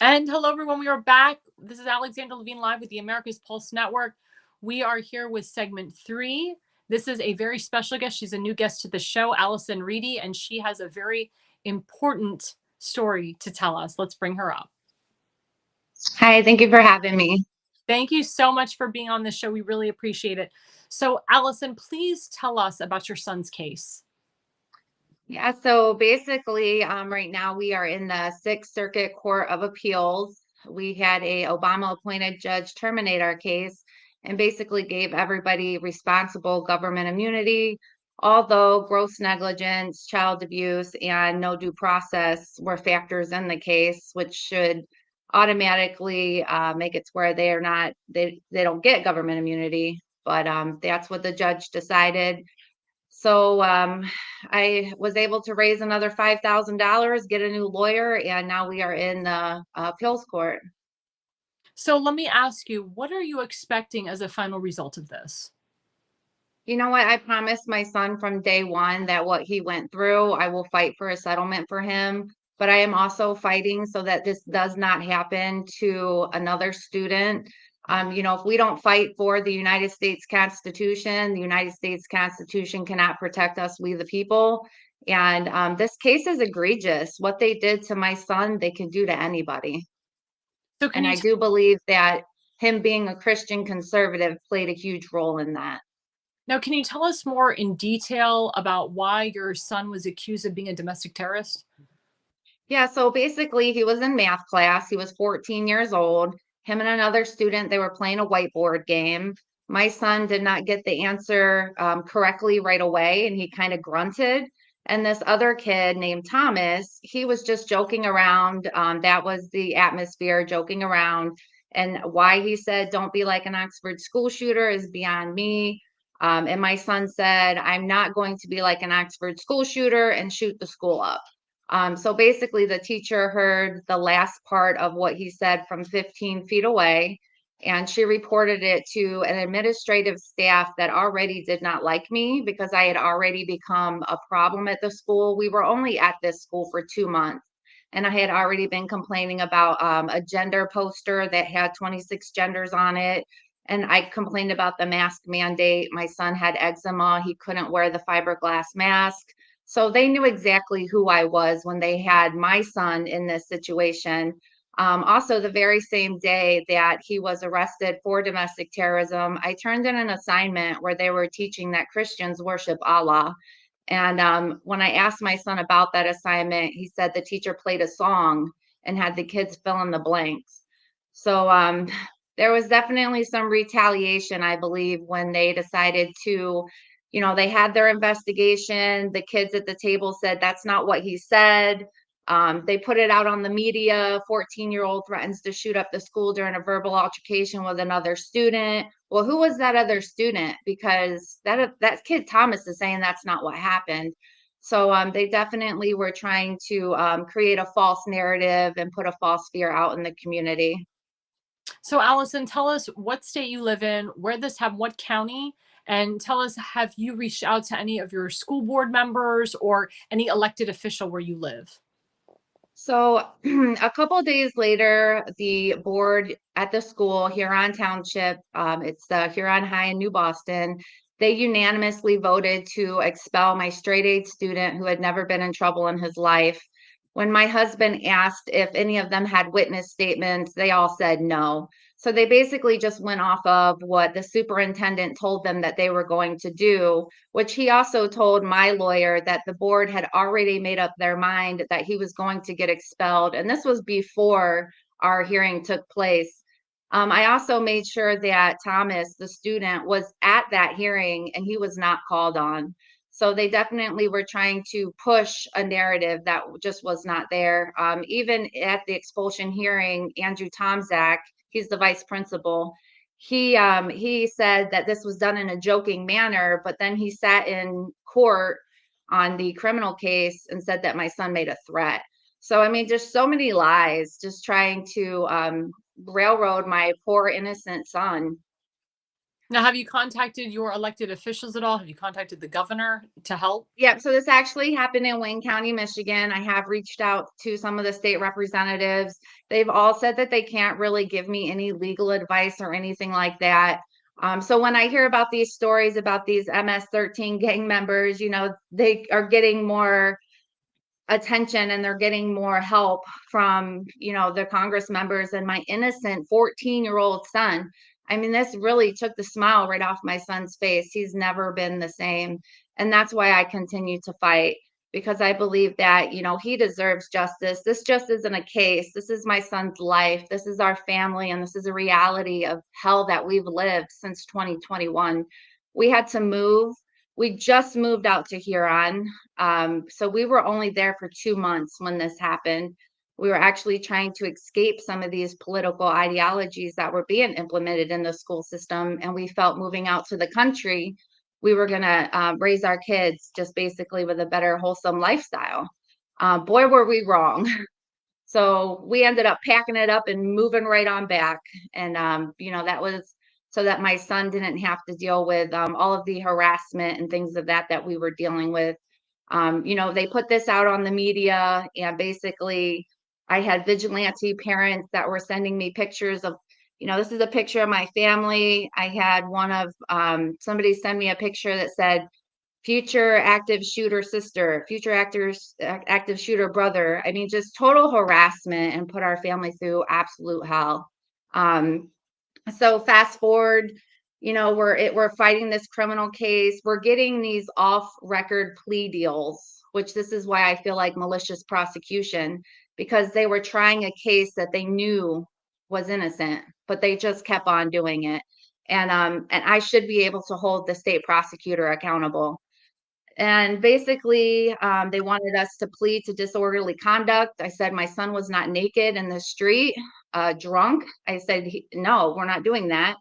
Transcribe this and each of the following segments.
And hello, everyone. We are back. This is Alexandra Levine live with the America's Pulse Network. We are here with segment 3. This is a very special guest. She's a new guest to the show, Alison Reedy, and she has a very important story to tell us. Let's bring her up. Hi, thank you for having me. Thank you so much for being on the show. We really appreciate it. So, Alison, please tell us about your son's case. Yeah, so basically, right now we are in the Sixth Circuit Court of Appeals. We had a Obama-appointed judge terminate our case and basically gave everybody responsible government immunity, although gross negligence, child abuse, and no due process were factors in the case, which should automatically make it to where they don't get government immunity. But that's what the judge decided. So I was able to raise another $5,000, get a new lawyer, and now we are in the appeals court. So let me ask you, what are you expecting as a final result of this? You know what? I promised my son from day one that what he went through, I will fight for a settlement for him. But I am also fighting so that this does not happen to another student. If we don't fight for the United States Constitution, the United States Constitution cannot protect us, we the people. And this case is egregious. What they did to my son, they can do to anybody. So and I do believe that him being a Christian conservative played a huge role in that. Now, can you tell us more in detail about why your son was accused of being a domestic terrorist? Yeah, so basically he was in math class. He was 14 years old. Him and another student, they were playing a whiteboard game. My son did not get the answer correctly right away, and he kind of grunted. And this other kid named Thomas, he was just joking around. That was the atmosphere, joking around. And why he said, "Don't be like an Oxford school shooter," is beyond me. And my son said, "I'm not going to be like an Oxford school shooter and shoot the school up." So basically, the teacher heard the last part of what he said from 15 feet away, and she reported it to an administrative staff that already did not like me because I had already become a problem at the school. We were only at this school for 2 months, and I had already been complaining about a gender poster that had 26 genders on it. And I complained about the mask mandate. My son had eczema. He couldn't wear the fiberglass mask. So they knew exactly who I was when they had my son in this situation. Also, the very same day that he was arrested for domestic terrorism, I turned in an assignment where they were teaching that Christians worship Allah. And when I asked my son about that assignment, he said the teacher played a song and had the kids fill in the blanks. So there was definitely some retaliation, I believe, when they decided to, they had their investigation. The kids at the table said, "That's not what he said." They put it out on the media. 14-year-old threatens to shoot up the school during a verbal altercation with another student. Well, who was that other student? Because that kid Thomas is saying that's not what happened. So they definitely were trying to create a false narrative and put a false fear out in the community. So, Alison, tell us what state you live in, where this happened, what county, and tell us, have you reached out to any of your school board members or any elected official where you live? So a couple of days later, the board at the school, Huron Township, it's the Huron High in New Boston, they unanimously voted to expel my straight A student who had never been in trouble in his life. When my husband asked if any of them had witness statements, they all said no. So they basically just went off of what the superintendent told them that they were going to do, which he also told my lawyer that the board had already made up their mind that he was going to get expelled. And this was before our hearing took place. I also made sure that Thomas, the student, was at that hearing and he was not called on. So they definitely were trying to push a narrative that just was not there. Even at the expulsion hearing, Andrew Tomczak, he's the vice principal. He said that this was done in a joking manner, but then he sat in court on the criminal case and said that my son made a threat. So I mean, just so many lies, just trying to railroad my poor innocent son. Now, have you contacted your elected officials at all? Have you contacted the governor to help? Yep, so this actually happened in Wayne County, Michigan. I have reached out to some of the state representatives. They've all said that they can't really give me any legal advice or anything like that. So when I hear about these stories about these MS-13 gang members, they are getting more attention and they're getting more help from the Congress members and my innocent 14-year-old son. I mean, this really took the smile right off my son's face. He's never been the same, and that's why I continue to fight, because I believe that he deserves justice. This just isn't a case. This is my son's life. This is our family, and this is a reality of hell that we've lived since 2021. We had to move. We just moved out to Huron. So we were only there for 2 months when this happened. We were actually trying to escape some of these political ideologies that were being implemented in the school system. And we felt moving out to the country, we were going to raise our kids just basically with a better, wholesome lifestyle. Boy, were we wrong. So we ended up packing it up and moving right on back. And, that was so that my son didn't have to deal with all of the harassment and things of that we were dealing with. They put this out on the media, and basically I had vigilante parents that were sending me pictures of, this is a picture of my family. I had one of somebody send me a picture that said, future active shooter sister, future active shooter brother. I mean, just total harassment and put our family through absolute hell. So fast forward, we're fighting this criminal case. We're getting these off-record plea deals, which this is why I feel like malicious prosecution, because they were trying a case that they knew was innocent, but they just kept on doing it. And I should be able to hold the state prosecutor accountable. And basically, they wanted us to plead to disorderly conduct. I said my son was not naked in the street, drunk. I said, no, we're not doing that.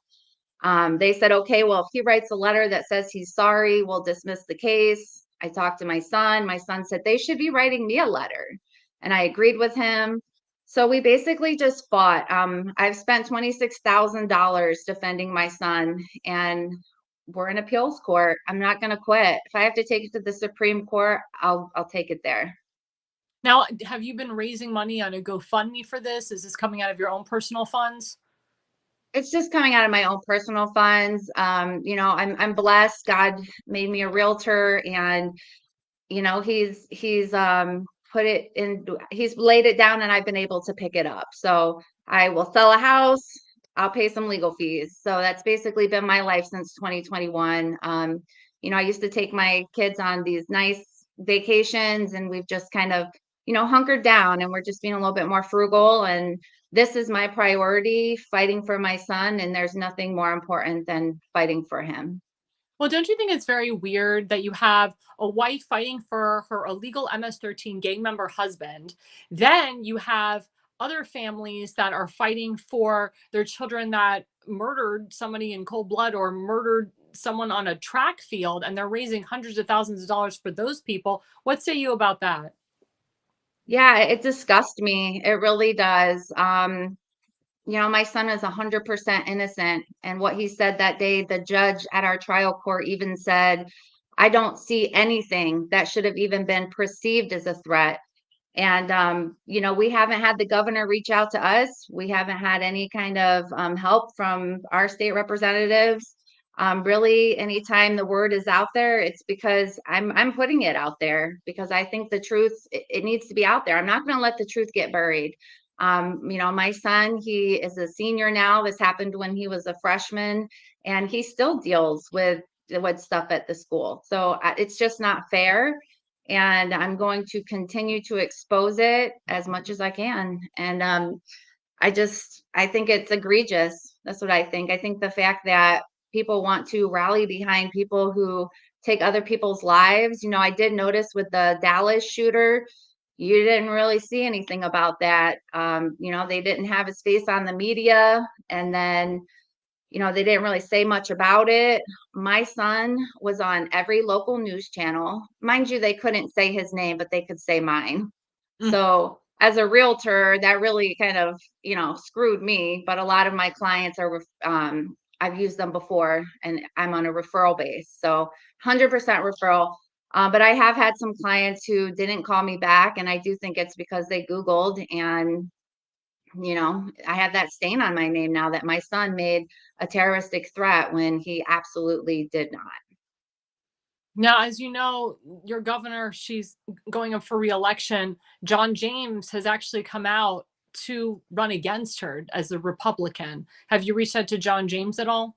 They said, okay, well, if he writes a letter that says he's sorry, we'll dismiss the case. I talked to my son. My son said they should be writing me a letter. And I agreed with him. So we basically just fought. I've spent $26,000 defending my son, and we're in appeals court. I'm not going to quit. If I have to take it to the Supreme Court, I'll take it there. Now, have you been raising money on a GoFundMe for this? Is this coming out of your own personal funds? It's just coming out of my own personal funds. I'm blessed. God made me a realtor, and he's laid it down, and I've been able to pick it up. So I will sell a house. I'll pay some legal fees. So that's basically been my life since 2021. I used to take my kids on these nice vacations, and we've just kind of, hunkered down, and we're just being a little bit more frugal. And this is my priority, fighting for my son. And there's nothing more important than fighting for him. Well, don't you think it's very weird that you have a wife fighting for her illegal MS-13 gang member husband? Then you have other families that are fighting for their children that murdered somebody in cold blood or murdered someone on a track field, and they're raising hundreds of thousands of dollars for those people. What say you about that? Yeah, it disgusts me. It really does. My son is 100% innocent. And what he said that day, the judge at our trial court even said, I don't see anything that should have even been perceived as a threat. And, we haven't had the governor reach out to us. We haven't had any kind of help from our state representatives. Really, anytime the word is out there, it's because I'm putting it out there, because I think the truth, it needs to be out there. I'm not going to let the truth get buried. My son, he is a senior now. This happened when he was a freshman, and he still deals with stuff at the school. So it's just not fair. And I'm going to continue to expose it as much as I can. And I think it's egregious. That's what I think. I think the fact that people want to rally behind people who take other people's lives. I did notice with the Dallas shooter, you didn't really see anything about that. They didn't have his face on the media, and then they didn't really say much about it. My son was on every local news channel. Mind you, they couldn't say his name, but they could say mine. Mm. So as a realtor, that really kind of, screwed me. But a lot of my clients are, I've used them before, and I'm on a referral base. So 100% referral. But I have had some clients who didn't call me back. And I do think it's because they Googled, and I have that stain on my name now that my son made a terroristic threat when he absolutely did not. Now, as you know, your governor, she's going up for reelection. John James has actually come out to run against her as a Republican. Have you reached out to John James at all?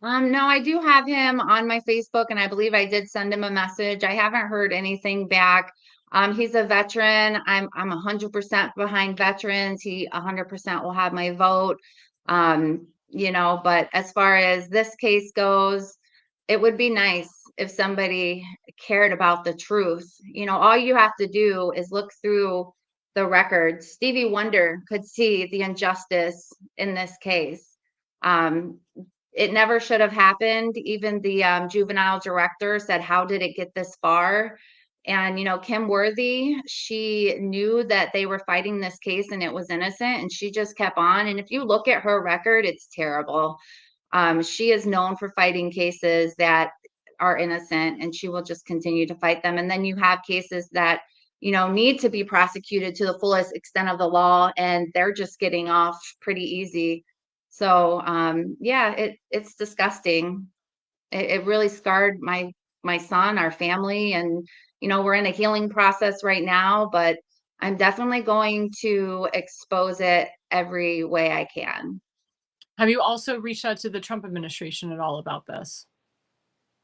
No, I do have him on my Facebook, and I believe I did send him a message. I haven't heard anything back. He's a veteran. I'm 100% behind veterans. He 100% will have my vote. But as far as this case goes, it would be nice if somebody cared about the truth. All you have to do is look through the records. Stevie Wonder could see the injustice in this case. It never should have happened. Even the juvenile director said, "How did it get this far?" And, Kim Worthy, she knew that they were fighting this case and it was innocent, and she just kept on. And if you look at her record, it's terrible. She is known for fighting cases that are innocent, and she will just continue to fight them. And then you have cases that, need to be prosecuted to the fullest extent of the law, and they're just getting off pretty easy. So yeah, it's disgusting. It really scarred my son, our family, and we're in a healing process right now, but I'm definitely going to expose it every way I can. Have you also reached out to the Trump administration at all about this?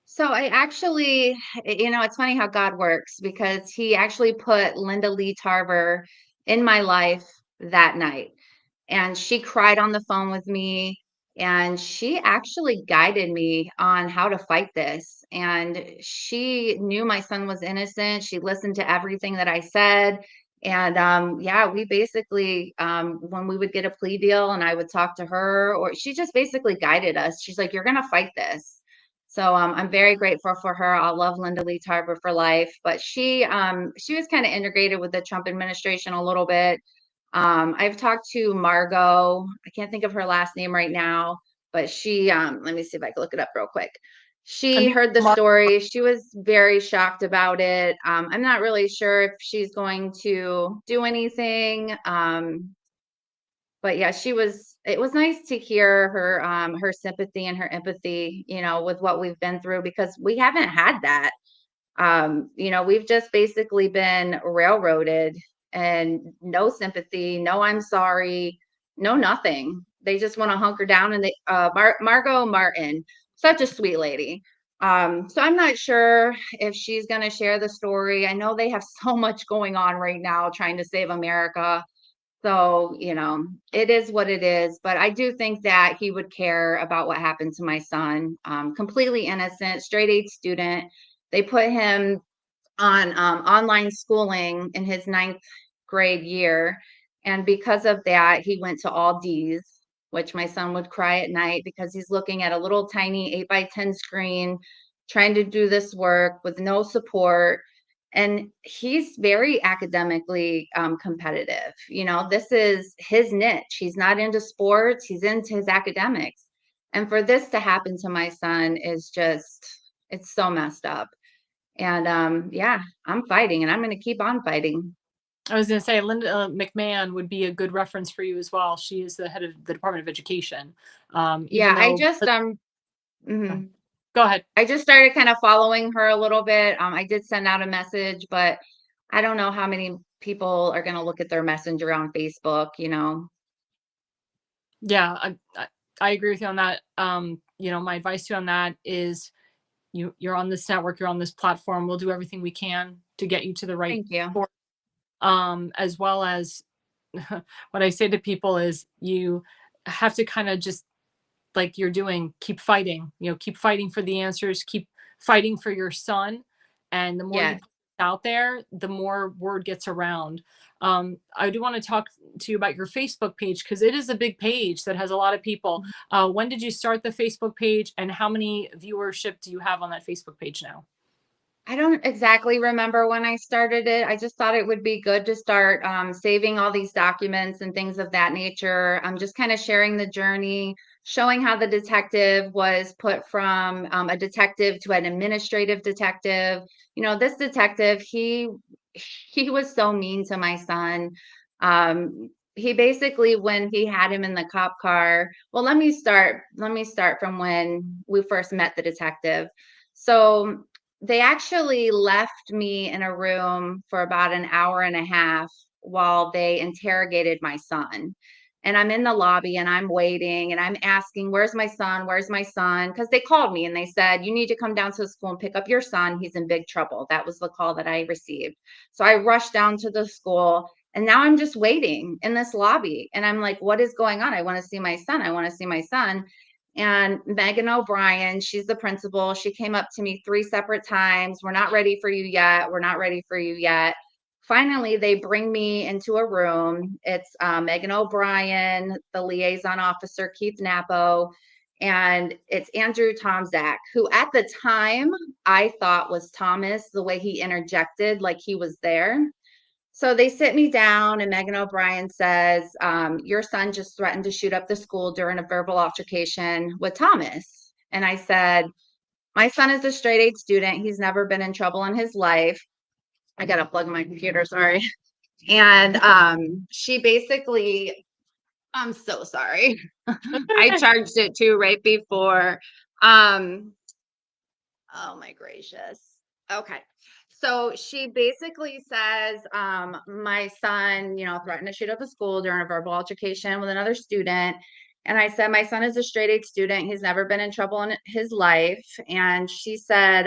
So I actually, it's funny how God works, because he actually put Linda Lee Tarver in my life that night. And she cried on the phone with me, and she actually guided me on how to fight this. And she knew my son was innocent. She listened to everything that I said. And yeah, we basically, when we would get a plea deal and I would talk to her, or she just basically guided us. She's like, "You're going to fight this." So I'm very grateful for her. I love Linda Lee Tarver for life. But she was kind of integrated with the Trump administration a little bit. I've talked to Margot. I can't think of her last name right now, but she, let me see if I can look it up real quick. I She think heard the Mark, story. She was very shocked about it. I'm not really sure if she's going to do anything. But yeah, it was nice to hear her sympathy and her empathy, with what we've been through, because we haven't had that. We've just basically been railroaded, and no sympathy, no I'm sorry, no nothing. They just want to hunker down, and Margot Martin, such a sweet lady. So I'm not sure if she's going to share the story. I know they have so much going on right now trying to save America. So, it is what it is. But I do think that he would care about what happened to my son. Completely innocent, straight A student. They put him on online schooling in his ninth grade year. And because of that, he went to all D's, which my son would cry at night because he's looking at a little tiny 8x10 screen, trying to do this work with no support. And he's very academically competitive. This is his niche. He's not into sports, he's into his academics. And for this to happen to my son is just, it's so messed up. And yeah, I'm fighting, and I'm going to keep on fighting. I was going to say Linda McMahon would be a good reference for you as well. She is the head of the Department of Education. Even Yeah, though, mhm. go ahead. I just started kind of following her a little bit. I did send out a message, but I don't know how many people are going to look at their messenger on Facebook. Yeah, I agree with you on that. My advice to you on that is you're on this network, you're on this platform. We'll do everything we can to get you to the right Thank you. source. As well as what I say to people is you have to kind of just like you're doing, keep fighting, keep fighting for the answers, keep fighting for your son. And the more you Yes. put out there, the more word gets around. I do want to talk to you about your Facebook page because it is a big page that has a lot of people. When did you start the Facebook page, and how many viewership do you have on that Facebook page now? I don't exactly remember when I started it. I just thought it would be good to start saving all these documents and things of that nature. I'm just kind of sharing the journey, showing how the detective was put from a detective to an administrative detective. This detective, he was so mean to my son. He basically, when he had him in the cop car, well, let me start from when we first met the detective. So they actually left me in a room for about an hour and a half while they interrogated my son. And I'm in the lobby and I'm waiting and I'm asking, "Where's my son? Where's my son?" Because they called me and they said, "You need to come down to the school and pick up your son. He's in big trouble." That was the call that I received. So I rushed down to the school and now I'm just waiting in this lobby. And I'm like, "What is going on? I want to see my son. I want to see my son." And Megan O'Brien, she's the principal. She came up to me 3 separate times. "We're not ready for you yet. We're not ready for you yet." Finally, they bring me into a room. It's Megan O'Brien, the liaison officer, Keith Napo, and it's Andrew Tomzak, who at the time I thought was Thomas, the way he interjected like he was there. So they sit me down, and Megan O'Brien says, "Your son just threatened to shoot up the school during a verbal altercation with Thomas." And I said, "My son is a straight A student. He's never been in trouble in his life." I got to plug my computer, sorry. And she basically, "I'm so sorry." I charged it too right before. Um, Oh my gracious. Okay. So she basically says, my son, threatened to shoot up a school during a verbal altercation with another student. And I said, "My son is a straight A student. He's never been in trouble in his life." And she said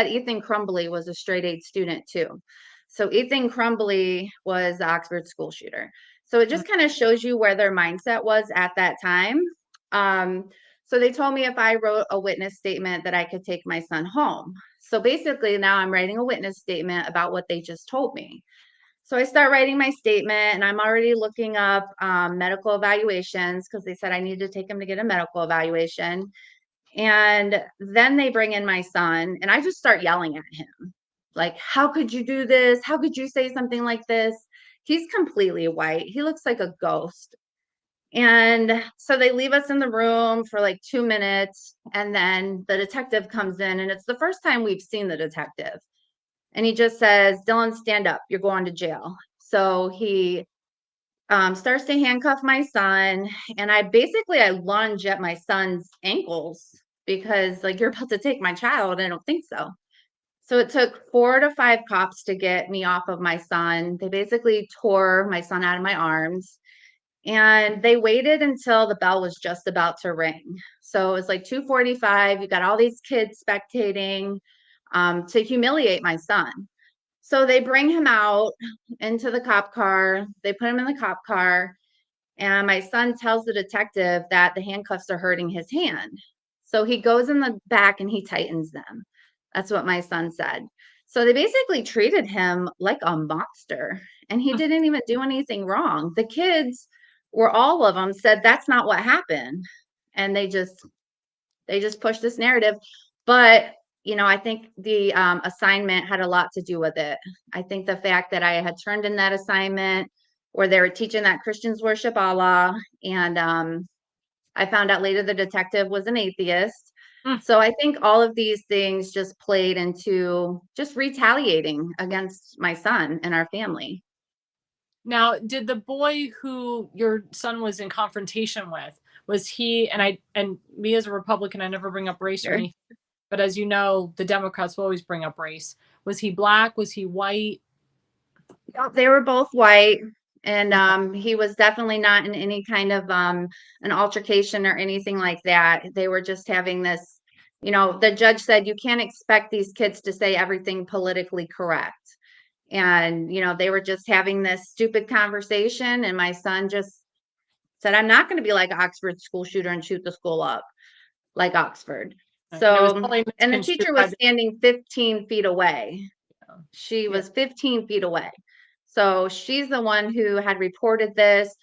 Ethan Crumbly was a straight A student too. So Ethan Crumbly was the Oxford school shooter. So it just kind of shows you where their mindset was at that time. So they told me if I wrote a witness statement that I could take my son home. So basically now I'm writing a witness statement about what they just told me. So I start writing my statement and I'm already looking up medical evaluations because they said I need to take him to get a medical evaluation. And then they bring in my son, and I just start yelling at him. Like, "How could you do this? How could you say something like this?" He's completely white. He looks like a ghost. And so they leave us in the room for like 2 minutes. And then the detective comes in, and it's the first time we've seen the detective. And he just says, "Dylan, stand up. You're going to jail." So he starts to handcuff my son, and I lunge at my son's ankles because, like, "You're about to take my child." I don't think so. So it took 4 to 5 cops to get me off of my son. They basically tore my son out of my arms, and they waited until the bell was just about to ring. So it was like 2:45. You got all these kids spectating to humiliate my son. So they bring him out into the cop car. They put him in the cop car, and my son tells the detective that the handcuffs are hurting his hand. So he goes in the back and he tightens them. That's what my son said. So they basically treated him like a monster, and he didn't even do anything wrong. The kids were all of them said that's not what happened. And they just pushed this narrative. But I think the assignment had a lot to do with it. I think the fact that I had turned in that assignment where they were teaching that Christians worship Allah, and I found out later the detective was an atheist. Mm. So I think all of these things just played into just retaliating against my son and our family. Now, did the boy who your son was in confrontation with, was he, and me as a Republican, I never bring up race or Sure. anything, but as you know, the Democrats will always bring up race. Was he black? Was he white? They were both white, and Okay. he was definitely not in any kind of an altercation or anything like that. They were just having this, the judge said you can't expect these kids to say everything politically correct. And, they were just having this stupid conversation, and my son just said, "I'm not going to be like Oxford school shooter and shoot the school up like Oxford." Right. And it was So, totally and the misconstrued teacher by was the. standing 15 feet away. She Yeah. was 15 feet away. So she's the one who had reported this.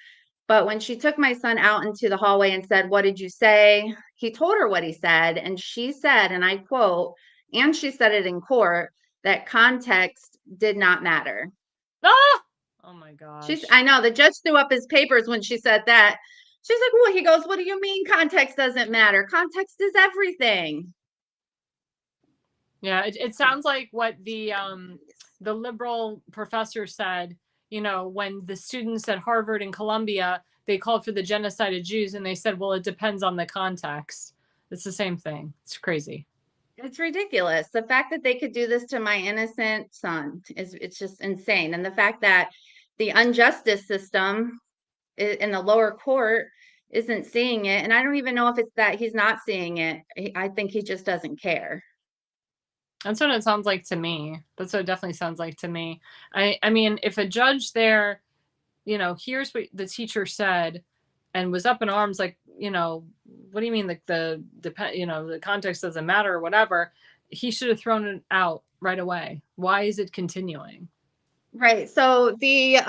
But when she took my son out into the hallway and said, "What did you say?" He told her what he said. And she said, and I quote, and she said it in court, that context did not matter. Ah! Oh my gosh. I know the judge threw up his papers when she said that. She's like, "Well," he goes, "what do you mean context doesn't matter? Context is everything." Yeah, it sounds like what the liberal professor said, when the students at Harvard and Columbia, they called for the genocide of Jews and they said, well, it depends on the context. It's the same thing. It's crazy. It's ridiculous. The fact that they could do this to my innocent son it's just insane. And the fact that the injustice system in the lower court isn't seeing it. And I don't even know if it's that he's not seeing it. I think he just doesn't care. That's what it sounds like to me. That's what it definitely sounds like to me. I mean, if a judge there, here's what the teacher said and was up in arms, like, what do you mean? Like the context doesn't matter or whatever. He should have thrown it out right away. Why is it continuing? Right. So the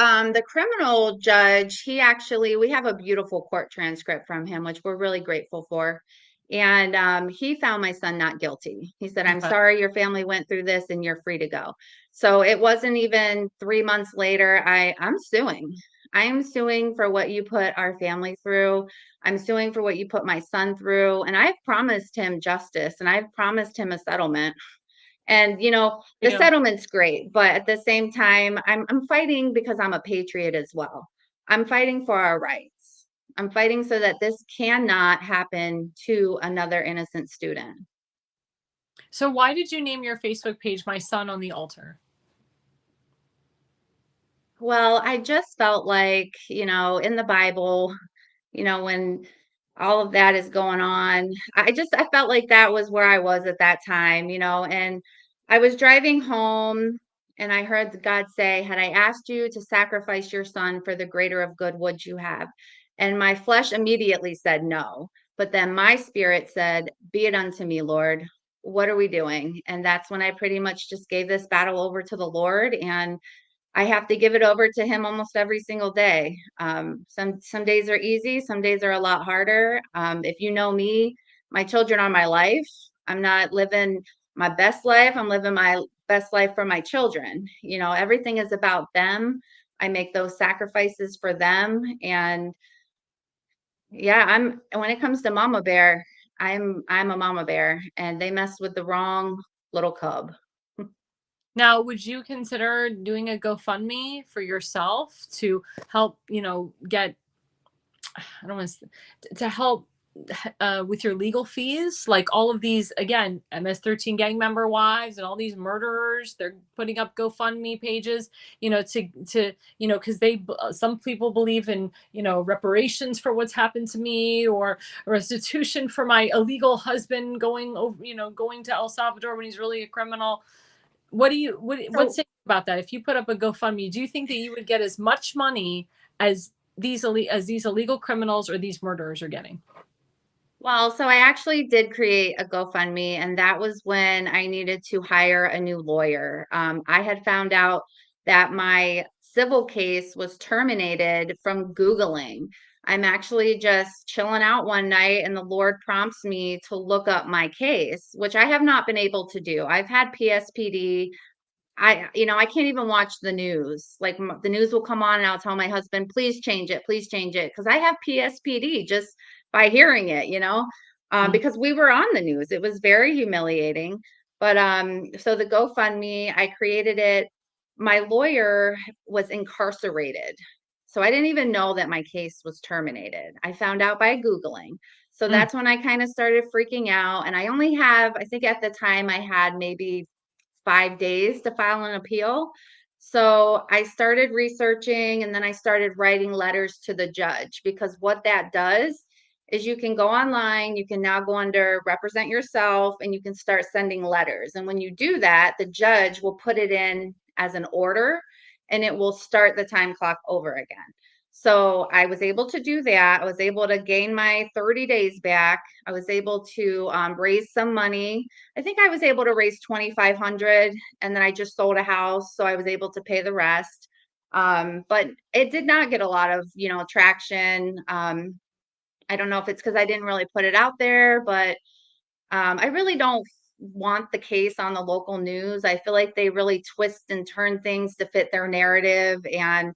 criminal judge, we have a beautiful court transcript from him, which we're really grateful for. And he found my son not guilty. He said, "I'm Okay. sorry your family went through this and you're free to go." So it wasn't even 3 months later. I'm suing. I'm suing for what you put our family through. I'm suing for what you put my son through. And I've promised him justice and I've promised him a settlement. And the Yeah. settlement's great, but at the same time, I'm fighting because I'm a patriot as well. I'm fighting for our rights. I'm fighting so that this cannot happen to another innocent student. So why did you name your Facebook page My Son on the Altar? Well, I just felt like, in the Bible, when all of that is going on, I felt like that was where I was at that time, and I was driving home and I heard God say, "Had I asked you to sacrifice your son for the greater of good, would you have?" And my flesh immediately said no. But then my spirit said, "Be it unto me, Lord. What are we doing?" And that's when I pretty much just gave this battle over to the Lord, and I have to give it over to him almost every single day. Some days are easy, some days are a lot harder. If you know me, my children are my life. I'm not living my best life. I'm living my best life for my children. Everything is about them. I make those sacrifices for them. And yeah, when it comes to mama bear, I'm a mama bear and they mess with the wrong little cub. Now, would you consider doing a GoFundMe for yourself to help, get, I don't want to help with your legal fees? Like all of these, again, MS-13 gang member wives and all these murderers, they're putting up GoFundMe pages, because some people believe in, reparations for what's happened to me, or restitution for my illegal husband going over, going to El Salvador when he's really a criminal. What's So it about that? If you put up a GoFundMe, do you think that you would get as much money as these illegal criminals or these murderers are getting? Well, so I actually did create a GoFundMe, and that was when I needed to hire a new lawyer. I had found out that my civil case was terminated from Googling. I'm actually just chilling out one night, and the Lord prompts me to look up my case, which I have not been able to do. I've had PSPD. I can't even watch the news. Like the news will come on and I'll tell my husband, please change it. Cause I have PSPD just by hearing it, Mhm. because we were on the news. It was very humiliating. But so the GoFundMe, I created it. My lawyer was incarcerated. So I didn't even know that my case was terminated. I found out by Googling. So Mm. that's when I kind of started freaking out. And I think at the time I had maybe 5 days to file an appeal. So I started researching and then I started writing letters to the judge, because what that does is you can go online, you can now go under represent yourself, and you can start sending letters. And when you do that, the judge will put it in as an order and it will start the time clock over again. So I was able to do that. I was able to gain my 30 days back. I was able to raise some money. I think I was able to raise 2,500, and then I just sold a house, so I was able to pay the rest. But it did not get a lot of, traction. I don't know if it's because I didn't really put it out there, but I really don't want the case on the local news. I feel like they really twist and turn things to fit their narrative. And,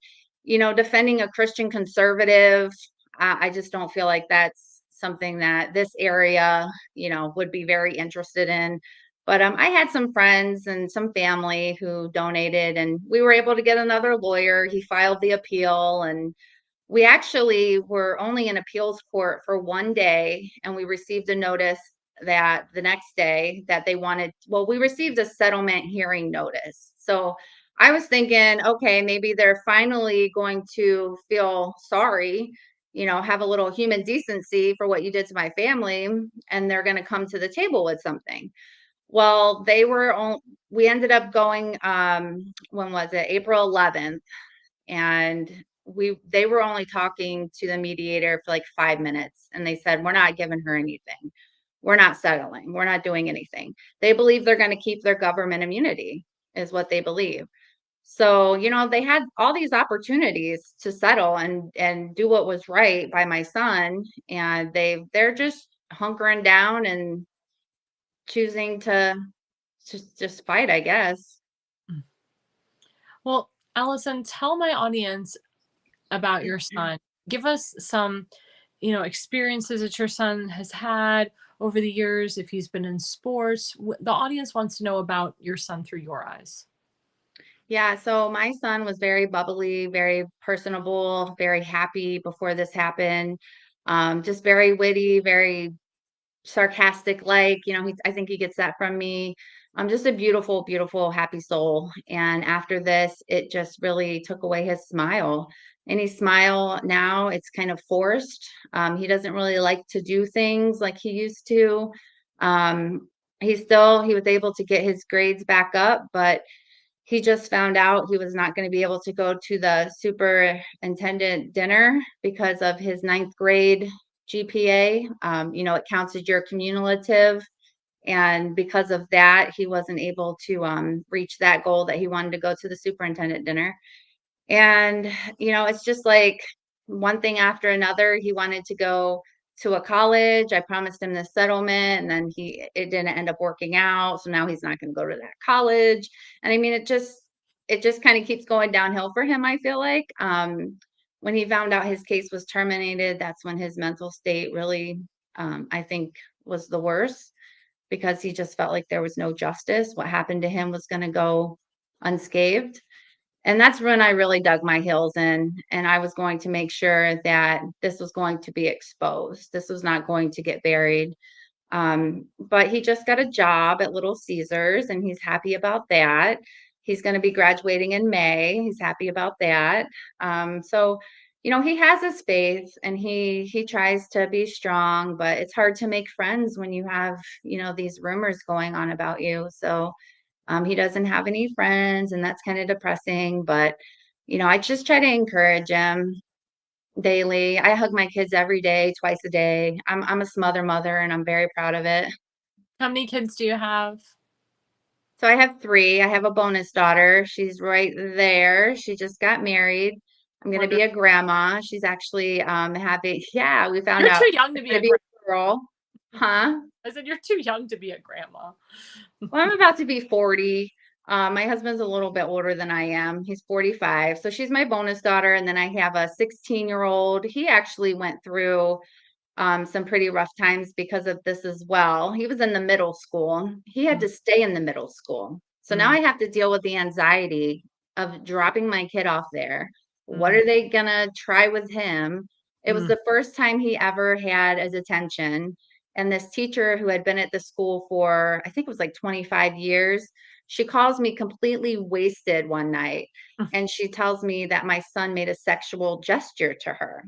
defending a Christian conservative, I just don't feel like that's something that this area, would be very interested in. But I had some friends and some family who donated, and we were able to get another lawyer. He filed the appeal, and we actually were only in appeals court for one day, and we received a notice that the next day that we received a settlement hearing notice. So I was thinking, okay, maybe they're finally going to feel sorry, have a little human decency for what you did to my family, and they're going to come to the table with something. Well, we ended up going, when was it? April 11th, and they were only talking to the mediator for like 5 minutes, and they said, we're not giving her anything, we're not settling, we're not doing anything. They believe they're going to keep their government immunity, is what they believe. So, they had all these opportunities to settle and do what was right by my son, and they're just hunkering down and choosing to just fight, I guess. Well, Allison, tell my audience about your son. Give us some, experiences that your son has had over the years, if he's been in sports. The audience wants to know about your son through your eyes. Yeah, so my son was very bubbly, very personable, very happy before this happened. Just very witty, very sarcastic, like, I think he gets that from me. Just a beautiful, beautiful, happy soul. And after this, it just really took away his smile. Any smile now, it's kind of forced. He doesn't really like to do things like he used to. Um, he was able to get his grades back up, but he just found out he was not going to be able to go to the superintendent dinner because of his ninth grade GPA. It counts as your cumulative. And because of that, he wasn't able to reach that goal that he wanted to go to the superintendent dinner. And, it's just like one thing after another. He wanted to go to a college. I promised him this settlement, and then it didn't end up working out. So now he's not going to go to that college. And I mean, it just kind of keeps going downhill for him, I feel like. When he found out his case was terminated, that's when his mental state really, I think, was the worst, because he just felt like there was no justice. What happened to him was going to go unscathed. And that's when I really dug my heels in, and I was going to make sure that this was going to be exposed. This was not going to get buried. But he just got a job at Little Caesars, and he's happy about that. He's going to be graduating in May. He's happy about that. So, he has his faith, and he tries to be strong, but it's hard to make friends when you have, these rumors going on about you. So, he doesn't have any friends, and that's kind of depressing. But, I just try to encourage him daily. I hug my kids every day, twice a day. I'm a smother mother, and I'm very proud of it. How many kids do you have? So I have three. I have a bonus daughter. She's right there. She just got married. I'm gonna be Wonderful. a grandma. She's actually happy. Yeah, we found You're out too young to it's be gonna a be grandma. a girl. Huh? I said you're too young to be a grandma. Well, I'm about to be 40. My husband's a little bit older than I am. He's 45. So she's my bonus daughter. And then I have a 16-year-old. He actually went through some pretty rough times because of this as well. He was in the middle school. He had to stay in the middle school. So now Mm, I have to deal with the anxiety of dropping my kid off there. What mm, are they gonna try with him? It was mm, the first time he ever had his attention. And this teacher who had been at the school for, I think it was like 25 years, she calls me completely wasted one night. mm, And she tells me that my son made a sexual gesture to her.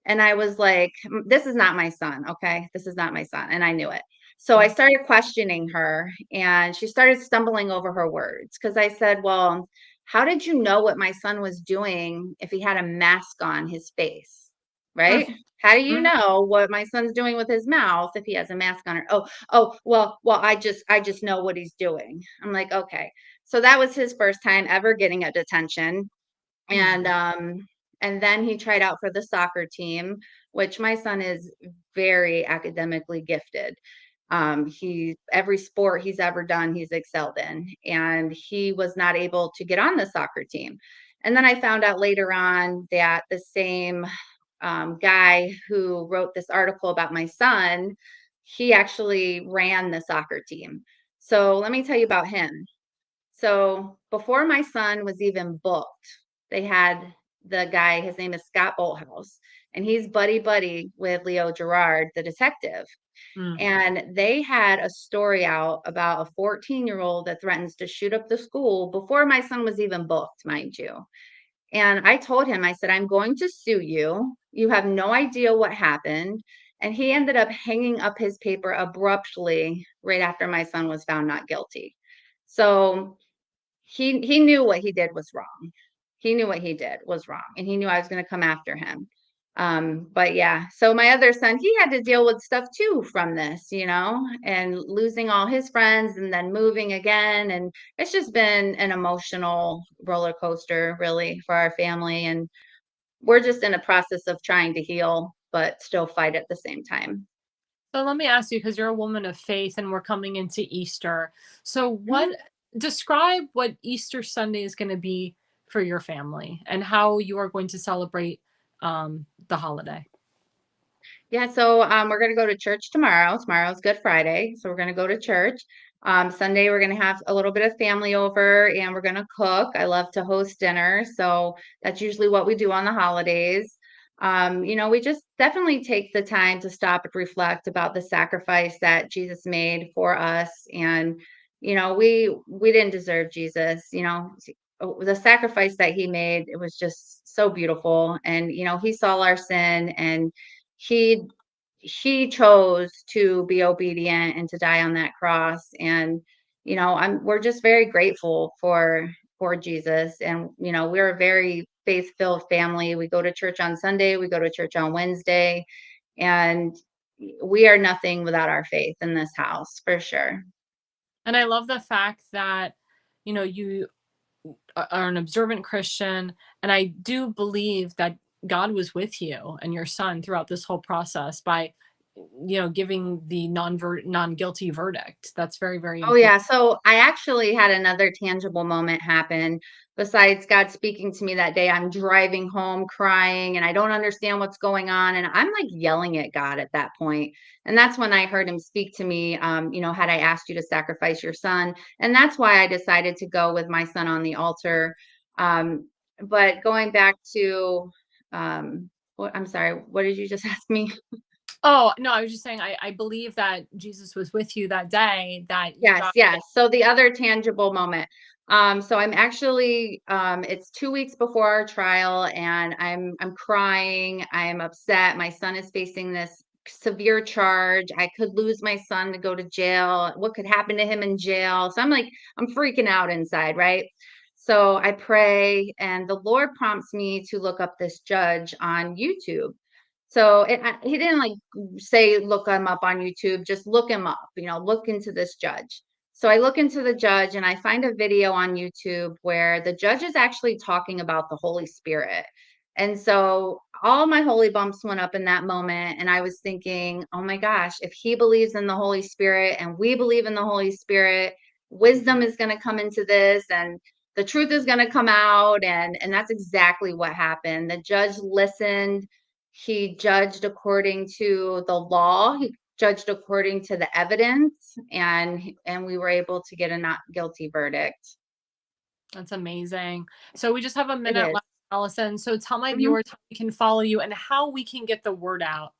And I was like, this is not my son. Okay. This is not my son. And I knew it. So I mm, started questioning her, and she started stumbling over her words, because I said, well, how did you know what my son was doing if he had a mask on his face? Mm, Right? How do you mhm. know what my son's doing with his mouth if he has a mask on? Or well, I just know what he's doing. I'm like, okay. So that was his first time ever getting a detention. Oh my And God. and then he tried out for the soccer team, which my son is very academically gifted. He every sport he's ever done, he's excelled in, and he was not able to get on the soccer team. And then I found out later on that the same guy who wrote this article about my son, he actually ran the soccer team. So let me tell you about him. So before my son was even booked, they had the guy, his name is Scott Bolthouse, and he's buddy buddy with Leo Gerard, the detective. Mm. And they had a story out about a 14-year-old that threatens to shoot up the school before my son was even booked, mind you. And I told him, I said, I'm going to sue you. You have no idea what happened. And he ended up hanging up his paper abruptly right after my son was found not guilty. So he knew what he did was wrong. He knew what he did was wrong, and he knew I was going to come after him. But yeah, so my other son, he had to deal with stuff too from this, and losing all his friends and then moving again. And it's just been an emotional roller coaster, really, for our family. And we're just in a process of trying to heal, but still fight at the same time. So let me ask you, because you're a woman of faith and we're coming into Easter. So Mhm. describe what Easter Sunday is going to be for your family and how you are going to celebrate the holiday. Yeah, so we're gonna go to church tomorrow. Tomorrow's Good Friday, so we're gonna go to church. Sunday we're gonna have a little bit of family over, and we're gonna cook. I love to host dinner, so that's usually what we do on the holidays. We just definitely take the time to stop and reflect about the sacrifice that Jesus made for us, and we didn't deserve Jesus. The sacrifice that he made, it was just so beautiful, and he saw our sin, and he he chose to be obedient and to die on that cross. And we're just very grateful for Jesus. And we're a very faith-filled family. We go to church on Sunday, we go to church on Wednesday, and we are nothing without our faith in this house, for sure. And I love the fact that, you are an observant Christian. And I do believe that God was with you and your son throughout this whole process by, giving the non guilty verdict. That's very, very Oh, important. yeah. So I actually had another tangible moment happen besides God speaking to me that day. I'm driving home crying and I don't understand what's going on. And I'm like yelling at God at that point. And that's when I heard him speak to me, had I asked you to sacrifice your son? And that's why I decided to go with my son on the altar. But going back to, I'm sorry, what did you just ask me? Oh, no, I was just saying, I believe that Jesus was with you that day, that you Yes, got. yes. So the other tangible moment. So I'm actually it's 2 weeks before our trial, and I'm crying, I'm upset. My son is facing this severe charge. I could lose my son to go to jail. What could happen to him in jail? So I'm freaking out inside, right? So I pray, and the Lord prompts me to look up this judge on YouTube. So he didn't like say look him up on YouTube, just look him up, look into this judge. So I look into the judge and I find a video on YouTube where the judge is actually talking about the Holy Spirit. And so all my holy bumps went up in that moment. And I was thinking, oh my gosh, if he believes in the Holy Spirit and we believe in the Holy Spirit, wisdom is going to come into this, and the truth is going to come out. And that's exactly what happened. The judge listened, he judged according to the law. He judged according to the evidence, and we were able to get a not guilty verdict. That's amazing. So we just have a It minute is. left, Allison. So tell my Mhm. viewers how we can follow you and how we can get the word out.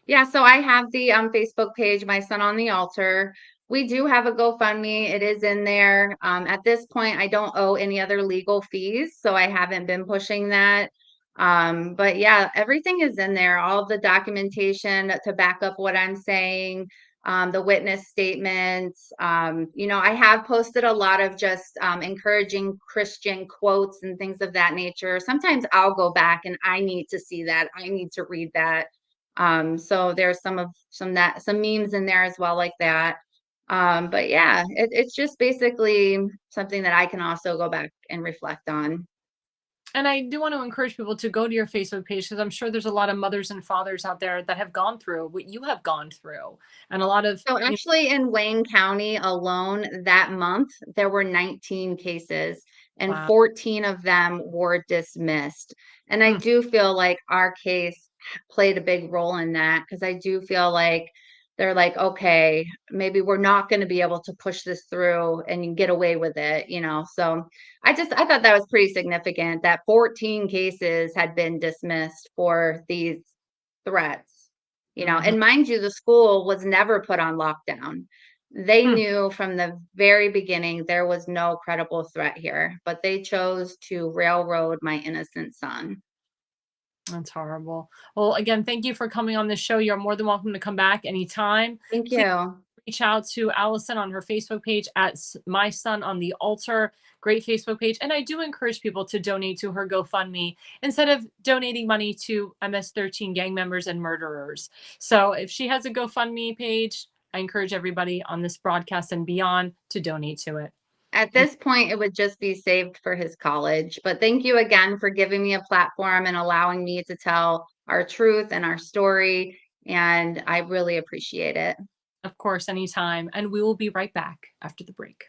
Yeah, so I have the Facebook page, My Son on the Altar. We do have a GoFundMe. It is in there. At this point, I don't owe any other legal fees, so I haven't been pushing that. But yeah, everything is in there, all the documentation to back up what I'm saying. the witness statements. I have posted a lot of just encouraging Christian quotes and things of that nature. Sometimes I'll go back and I need to see that. I need to read that. So there's some memes in there as well like that. But yeah, it's just basically something that I can also go back and reflect on. And I do want to encourage people to go to your Facebook page, because I'm sure there's a lot of mothers and fathers out there that have gone through what you have gone through. And a lot of, So actually in Wayne County alone that month, there were 19 cases and wow. 14 of them were dismissed. And I Hmm. do feel like our case played a big role in that, because I do feel like they're like, okay, maybe we're not going to be able to push this through and get away with it. So I thought that was pretty significant that 14 cases had been dismissed for these threats. Mhm. And mind you, the school was never put on lockdown. They Hmm. knew from the very beginning there was no credible threat here, but they chose to railroad my innocent son. That's horrible. Well, again, thank you for coming on this show. You're more than welcome to come back anytime. Thank Please you. reach out to Allison on her Facebook page at My Son on the Altar. Great Facebook page. And I do encourage people to donate to her GoFundMe instead of donating money to MS-13 gang members and murderers. So if she has a GoFundMe page, I encourage everybody on this broadcast and beyond to donate to it. At And this point, it would just be saved for his college. But thank you again for giving me a platform and allowing me to tell our truth and our story. And I really appreciate it. of course, anytime. And we will be right back after the break.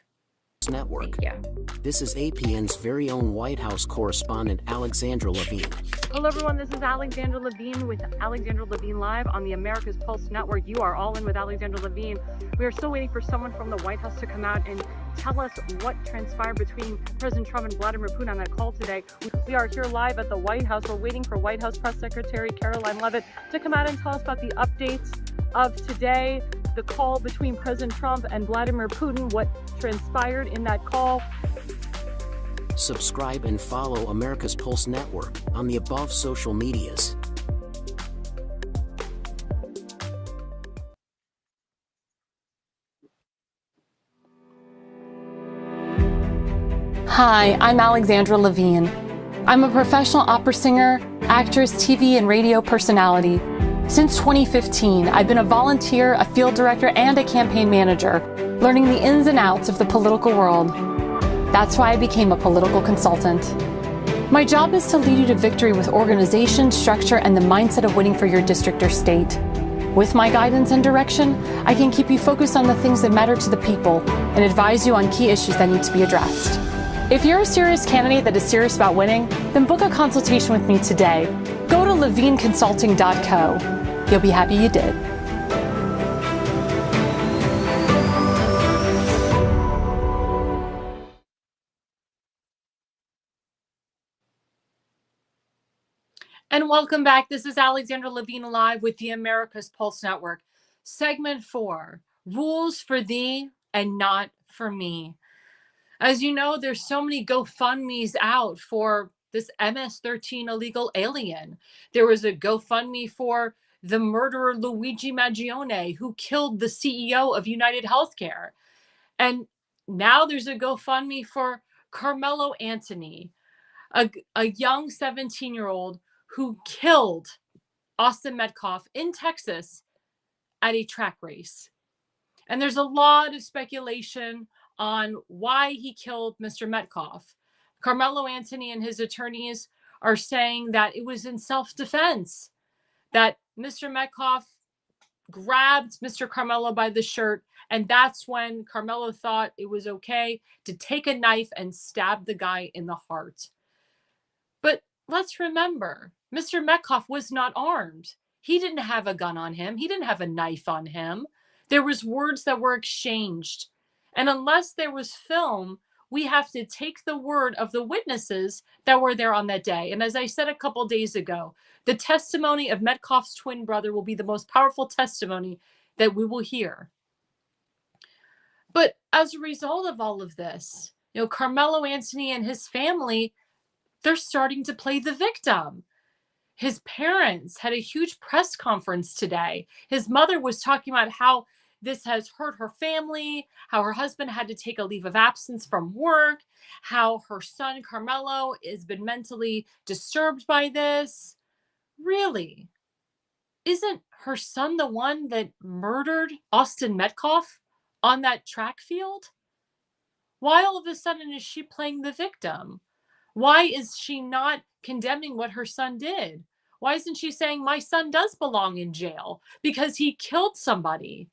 Network. Thank you. This is APN's very own White House correspondent, Alexandra Levine. Hello, everyone. This is Alexandra Levine with Alexandra Levine Live on the America's Pulse Network. You are all in with Alexandra Levine. We are still waiting for someone from the White House to come out and tell us what transpired between President Trump and Vladimir Putin on that call today. We are here live at the White House. We're waiting for White House Press Secretary Caroline Leavitt to come out and tell us about the updates of today, the call between President Trump and Vladimir Putin, what transpired in that call. Subscribe and follow America's Pulse Network on the above social medias. Hi, I'm Alexandra Levine. I'm a professional opera singer, actress, TV, and radio personality. Since 2015, I've been a volunteer, a field director, and a campaign manager, learning the ins and outs of the political world. That's why I became a political consultant. My job is to lead you to victory with organization, structure, and the mindset of winning for your district or state. With my guidance and direction, I can keep you focused on the things that matter to the people and advise you on key issues that need to be addressed. If you're a serious candidate that is serious about winning, then book a consultation with me today. Go to levineconsulting.co. You'll be happy you did. And welcome back. This is Alexandra Levine Live with the America's Pulse Network. Segment 4, Rules for Thee and Not for Me. As you know, there's so many GoFundMes out for this MS-13 illegal alien. There was a GoFundMe for the murderer Luigi Maggione, who killed the CEO of United Healthcare. And now there's a GoFundMe for Carmelo Anthony, a young 17-year-old who killed Austin Metcalf in Texas at a track race. And there's a lot of speculation on why he killed Mr. Metcalf. Carmelo Anthony and his attorneys are saying that it was in self-defense, that Mr. Metcalf grabbed Mr. Carmelo by the shirt, and that's when Carmelo thought it was okay to take a knife and stab the guy in the heart. But let's remember, Mr. Metcalf was not armed. He didn't have a gun on him. He didn't have a knife on him. There was words that were exchanged. And unless there was film, we have to take the word of the witnesses that were there on that day. And as I said a couple days ago, the testimony of Metcalf's twin brother will be the most powerful testimony that we will hear. But as a result of all of this, Carmelo Anthony and his family, they're starting to play the victim. His parents had a huge press conference today. His mother was talking about how this has hurt her family, how her husband had to take a leave of absence from work, how her son Carmelo has been mentally disturbed by this. Really? Isn't her son the one that murdered Austin Metcalf on that track field? Why all of a sudden is she playing the victim? Why is she not condemning what her son did? Why isn't she saying my son does belong in jail because he killed somebody?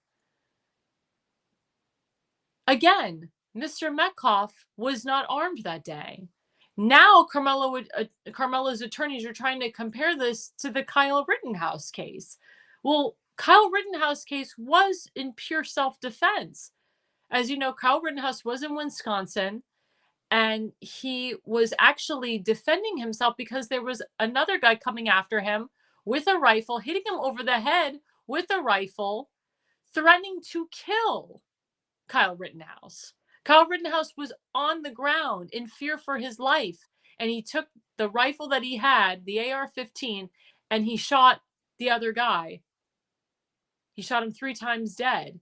Again, Mr. Metcalf was not armed that day. Now Carmelo's attorneys are trying to compare this to the Kyle Rittenhouse case. Well, Kyle Rittenhouse case was in pure self-defense. As you know, Kyle Rittenhouse was in Wisconsin, and he was actually defending himself because there was another guy coming after him with a rifle, hitting him over the head with a rifle, threatening to kill Kyle Rittenhouse. Kyle Rittenhouse was on the ground in fear for his life, and he took the rifle that he had, the AR-15, and he shot the other guy. He shot him 3 times dead.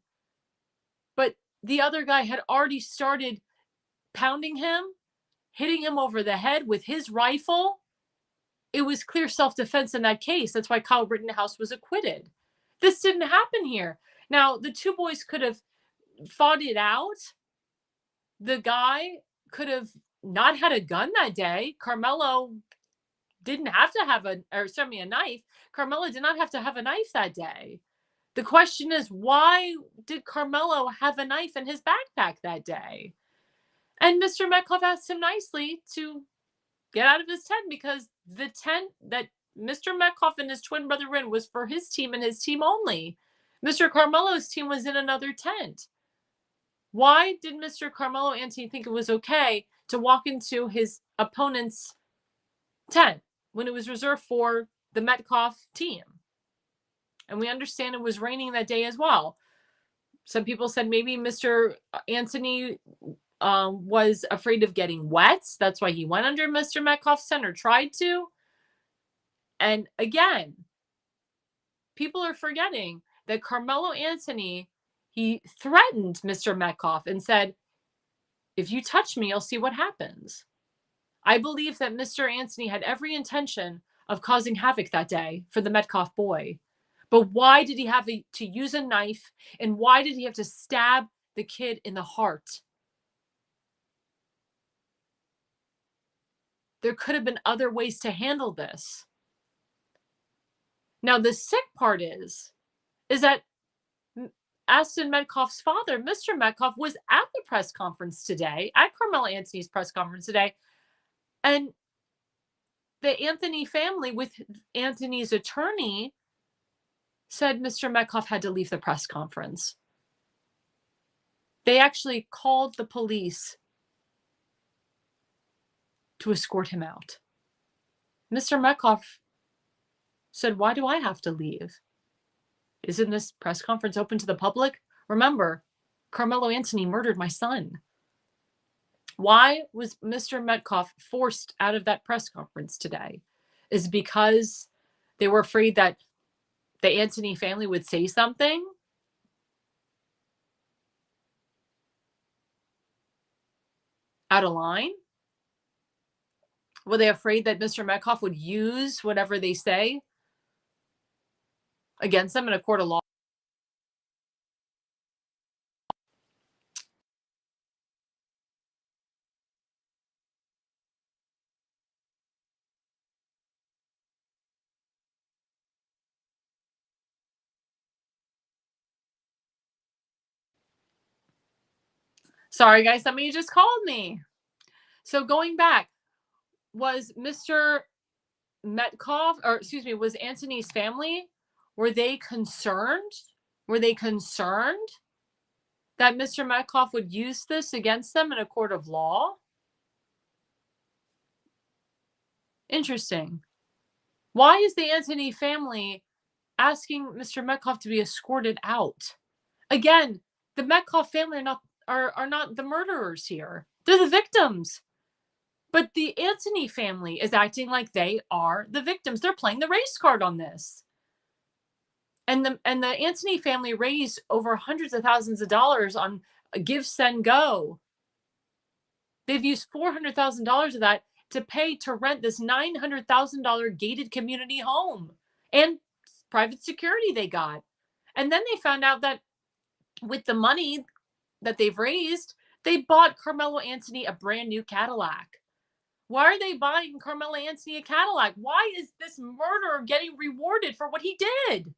But the other guy had already started pounding him, hitting him over the head with his rifle. It was clear self-defense in that case. That's why Kyle Rittenhouse was acquitted. This didn't happen here. Now, the two boys could have fought it out. The guy could have not had a gun that day. Carmelo didn't have to have a knife. Carmelo did not have to have a knife that day. The question is, why did Carmelo have a knife in his backpack that day? And Mr. Metcalf asked him nicely to get out of his tent, because the tent that Mr. Metcalf and his twin brother were in was for his team and his team only. Mr. Carmelo's team was in another tent. Why did Mr. Carmelo Anthony think it was okay to walk into his opponent's tent when it was reserved for the Metcalf team? And we understand it was raining that day as well. Some people said maybe Mr. Anthony was afraid of getting wet. That's why he went under Mr. Metcalf's tent, or tried to. And again, people are forgetting that Carmelo Anthony, he threatened Mr. Metcalf and said, if you touch me, I'll see what happens. I believe that Mr. Anthony had every intention of causing havoc that day for the Metcalf boy. But why did he have to use a knife? And why did he have to stab the kid in the heart? There could have been other ways to handle this. Now, the sick part is that Austin Metcalf's father, Mr. Metcalf, was at the press conference today, at Carmelo Anthony's press conference today. And the Anthony family, with Anthony's attorney, said Mr. Metcalf had to leave the press conference. They actually called the police to escort him out. Mr. Metcalf said, why do I have to leave? Isn't this press conference open to the public? Remember, Carmelo Anthony murdered my son. Why was Mr. Metcalf forced out of that press conference today? Is it because they were afraid that the Anthony family would say something? Out of line? Were they afraid that Mr. Metcalf would use whatever they say against them in a court of law? Sorry, guys, somebody just called me. So going back, was Mr. Metcalf, was Anthony's family, were they concerned? Were they concerned that Mr. Metcalf would use this against them in a court of law? Interesting. Why is the Anthony family asking Mr. Metcalf to be escorted out? Again, the Metcalf family are not the murderers here. They're the victims. But the Anthony family is acting like they are the victims. They're playing the race card on this. And the Anthony family raised over hundreds of thousands of dollars on Give, Send, Go. They've used $400,000 of that to pay to rent this $900,000 gated community home and private security they got. And then they found out that with the money that they've raised, they bought Carmelo Anthony a brand new Cadillac. Why are they buying Carmelo Anthony a Cadillac? Why is this murderer getting rewarded for what he did?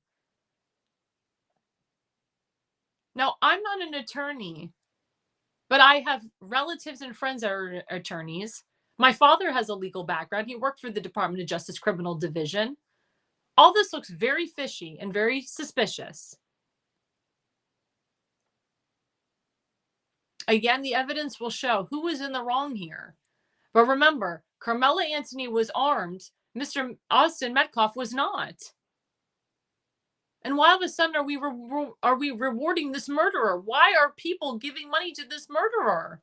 Now, I'm not an attorney, but I have relatives and friends that are attorneys. My father has a legal background. He worked for the Department of Justice Criminal Division. All this looks very fishy and very suspicious. Again, the evidence will show who was in the wrong here. But remember, Carmelo Anthony was armed. Mr. Austin Metcalf was not. And why all of a sudden are we rewarding this murderer? Why are people giving money to this murderer?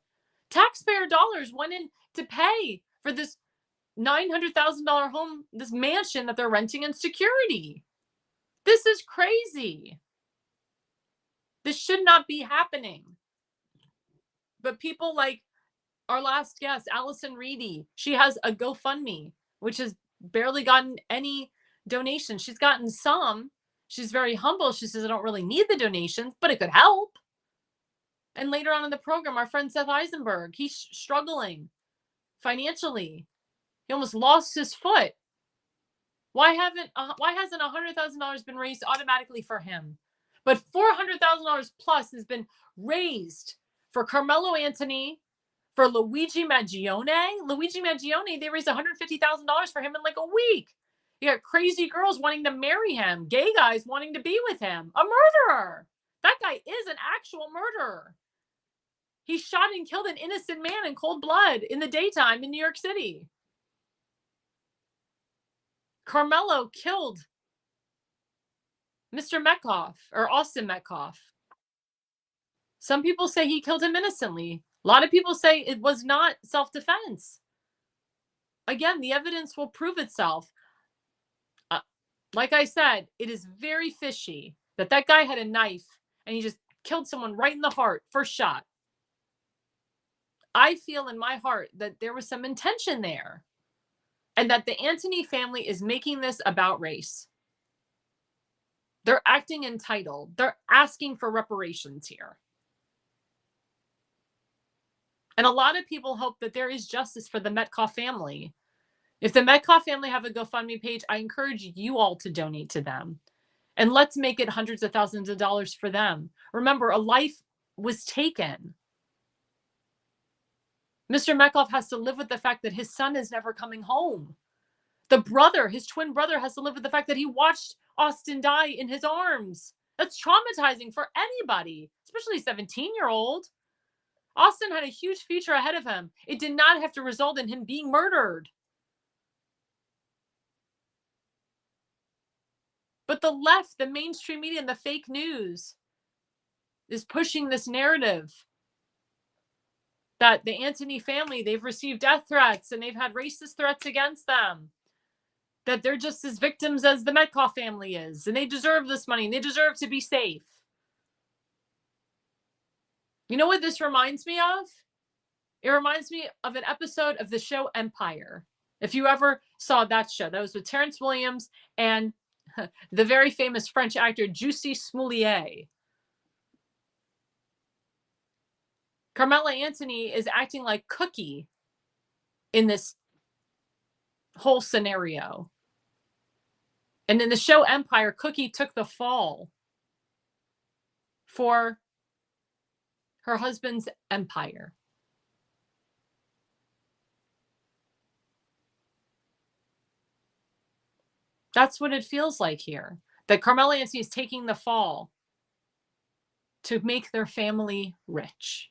Taxpayer dollars went in to pay for this $900,000 home, this mansion that they're renting in security. This is crazy. This should not be happening. But people like our last guest, Alison Reedy, she has a GoFundMe, which has barely gotten any donations. She's gotten some. She's very humble. She says, I don't really need the donations, but it could help. And later on in the program, our friend Seth Eisenberg, he's struggling financially. He almost lost his foot. Why hasn't $100,000 been raised automatically for him? But $400,000 plus has been raised for Carmelo Anthony, for Luigi Maggione. Luigi Maggione, they raised $150,000 for him in like a week. You got crazy girls wanting to marry him, gay guys wanting to be with him, a murderer. That guy is an actual murderer. He shot and killed an innocent man in cold blood in the daytime in New York City. Carmelo killed Mr. Metcalf, or Austin Metcalf. Some people say he killed him innocently. A lot of people say it was not self-defense. Again, the evidence will prove itself. Like I said, it is very fishy that that guy had a knife and he just killed someone right in the heart, first shot. I feel in my heart that there was some intention there and that the Anthony family is making this about race. They're acting entitled. They're asking for reparations here. And a lot of people hope that there is justice for the Metcalf family. If the Metcalf family have a GoFundMe page, I encourage you all to donate to them. And let's make it hundreds of thousands of dollars for them. Remember, a life was taken. Mr. Metcalf has to live with the fact that his son is never coming home. The brother, his twin brother, has to live with the fact that he watched Austin die in his arms. That's traumatizing for anybody, especially a 17-year-old. Austin had a huge future ahead of him. It did not have to result in him being murdered. But the left, the mainstream media, and the fake news is pushing this narrative that the Anthony family, they've received death threats and they've had racist threats against them. That they're just as victims as the Metcalf family is. And they deserve this money and they deserve to be safe. You know what this reminds me of? It reminds me of an episode of the show Empire. If you ever saw that show, that was with Terrence Williams and the very famous French actor Juicy Smoulier. Carmelo Anthony is acting like Cookie in this whole scenario. And in the show Empire, Cookie took the fall for her husband's empire. That's what it feels like here. That Carmelo Anthony is taking the fall to make their family rich.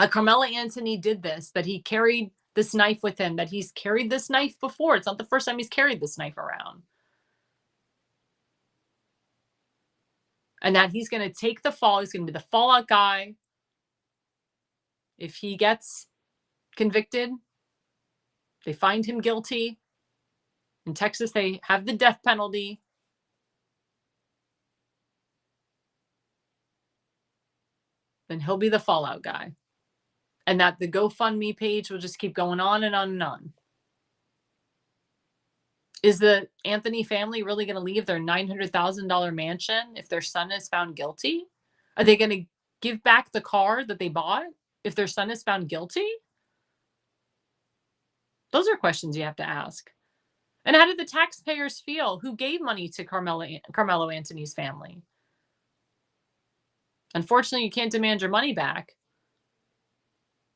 Carmelo Anthony did this, that he carried this knife with him, that he's carried this knife before. It's not the first time he's carried this knife around. And that he's going to take the fall. He's going to be the fallout guy. If he gets convicted, they find him guilty. In Texas, they have the death penalty. then he'll be the fallout guy. And that the GoFundMe page will just keep going on and on and on. Is the Anthony family really going to leave their $900,000 mansion if their son is found guilty? Are they going to give back the car that they bought if their son is found guilty? Those are questions you have to ask. And how did the taxpayers feel who gave money to Carmelo Anthony's family? Unfortunately, you can't demand your money back,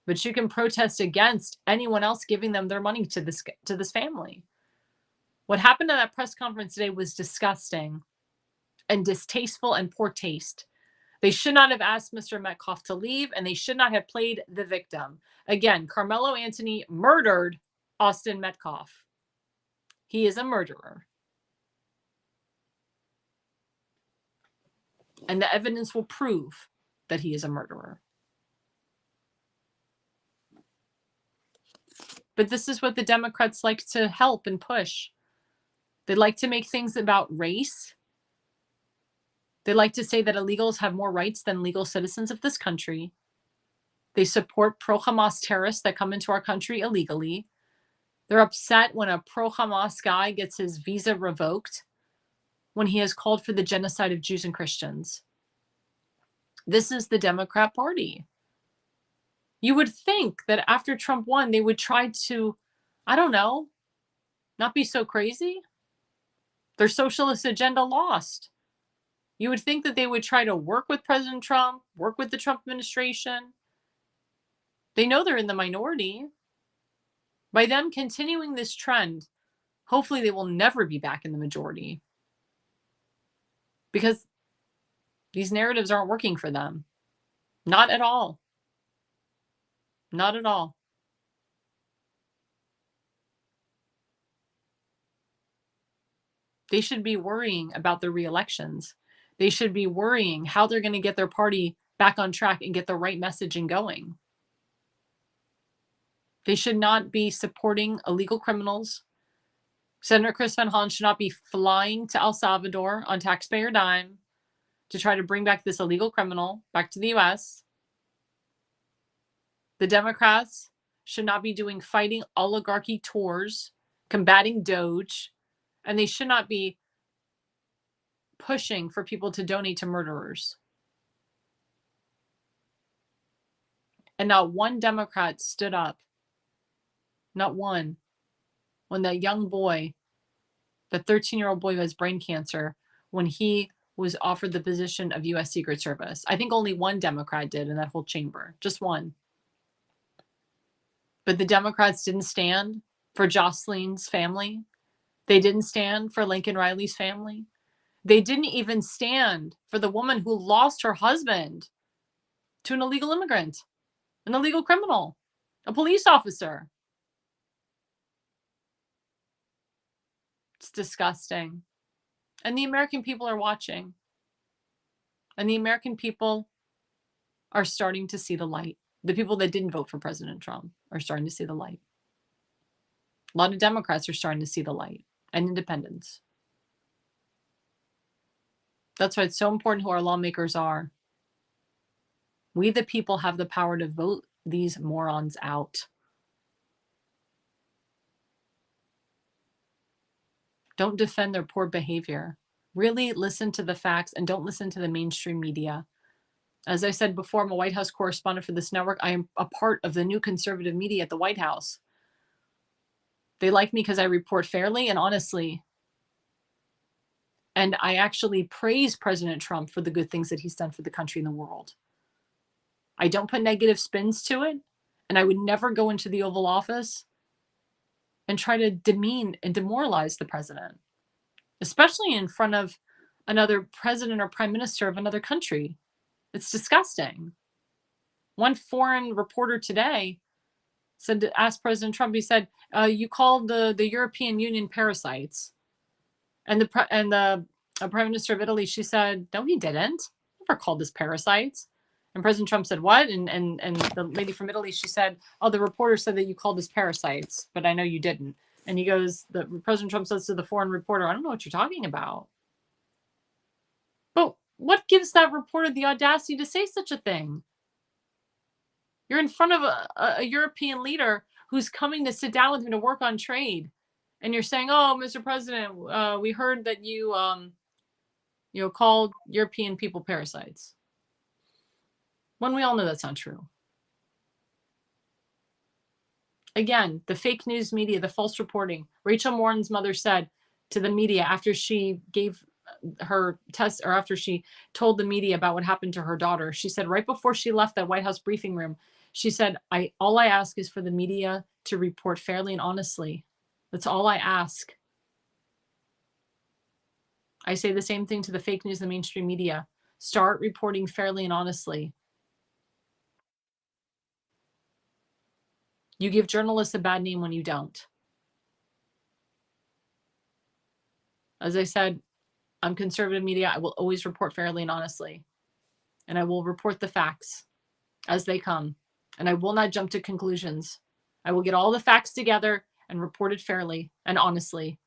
but you can protest against anyone else giving them their money to this family. What happened at that press conference today was disgusting and distasteful and poor taste. They should not have asked Mr. Metcalf to leave, and they should not have played the victim. Again, Carmelo Anthony murdered Austin Metcalf. He is a murderer. And the evidence will prove that he is a murderer. But this is what the Democrats like to help and push. They like to make things about race. They like to say that illegals have more rights than legal citizens of this country. They support pro-Hamas terrorists that come into our country illegally. They're upset when a pro-Hamas guy gets his visa revoked when he has called for the genocide of Jews and Christians. This is the Democrat Party. You would think that after Trump won, they would try to, I don't know, not be so crazy. Their socialist agenda lost. You would think that they would try to work with President Trump, work with the Trump administration. They know they're in the minority. By them continuing this trend, hopefully they will never be back in the majority. Because these narratives aren't working for them. Not at all. Not at all. They should be worrying about their re-elections. They should be worrying how they're going to get their party back on track and get the right messaging going. They should not be supporting illegal criminals. Senator Chris Van Hollen should not be flying to El Salvador on taxpayer dime to try to bring back this illegal criminal back to the U.S. The Democrats should not be doing fighting oligarchy tours, combating Doge, and they should not be pushing for people to donate to murderers. And not one Democrat stood up, not one, when that young boy, the 13-year-old boy who has brain cancer, when he was offered the position of U.S. Secret Service. I think only one Democrat did in that whole chamber, just one. But the Democrats didn't stand for Jocelyn's family. They didn't stand for Lincoln Riley's family. They didn't even stand for the woman who lost her husband to an illegal immigrant, an illegal criminal, a police officer. It's disgusting. And the American people are watching. And the American people are starting to see the light. The people that didn't vote for President Trump are starting to see the light. A lot of Democrats are starting to see the light, and independents. That's why it's so important who our lawmakers are. We, the people, have the power to vote these morons out. Don't defend their poor behavior. Really listen to the facts and don't listen to the mainstream media. As I said before, I'm a White House correspondent for this network. I am a part of the new conservative media at the White House. They like me because I report fairly and honestly. And I actually praise President Trump for the good things that he's done for the country and the world. I don't put negative spins to it. And I would never go into the Oval Office and try to demean and demoralize the president, especially in front of another president or prime minister of another country. It's disgusting. One foreign reporter today said to ask President Trump, he said, you called the European Union parasites. And the prime minister of Italy, she said, no, he didn't. Never called us parasites. And President Trump said, what? And the lady from Italy, she said, oh, the reporter said that you called us parasites, but I know you didn't. And he goes, President Trump says to the foreign reporter, I don't know what you're talking about. But what gives that reporter the audacity to say such a thing? You're in front of a European leader who's coming to sit down with him to work on trade. And you're saying, oh, Mr. President, we heard that you called European people parasites. When we all know that's not true. Again, the fake news media, the false reporting. Rachel Morin's mother said to the media after she gave her test, or after she told the media about what happened to her daughter, she said right before she left that White House briefing room, she said, all I ask is for the media to report fairly and honestly. That's all I ask. I say the same thing to the fake news and the mainstream media. Start reporting fairly and honestly. You give journalists a bad name when you don't. As I said, I'm conservative media. I will always report fairly and honestly. And I will report the facts as they come. And I will not jump to conclusions. I will get all the facts together and report it fairly and honestly.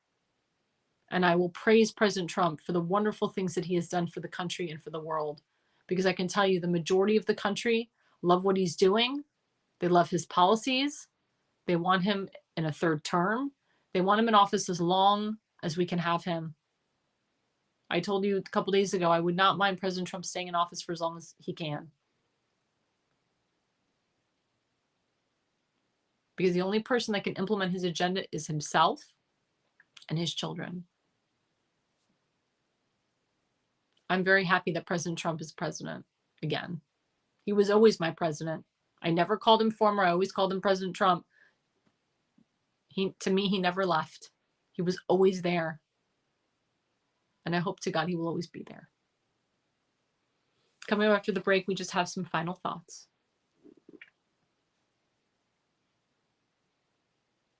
And I will praise President Trump for the wonderful things that he has done for the country and for the world. Because I can tell you the majority of the country love what he's doing. They love his policies. They want him in a third term. They want him in office as long as we can have him. I told you a couple days ago, I would not mind President Trump staying in office for as long as he can. Because the only person that can implement his agenda is himself and his children. I'm very happy that President Trump is president again. He was always my president. I never called him former. I always called him President Trump. To me, he never left. He was always there. And I hope to God he will always be there. Coming up after the break, we just have some final thoughts.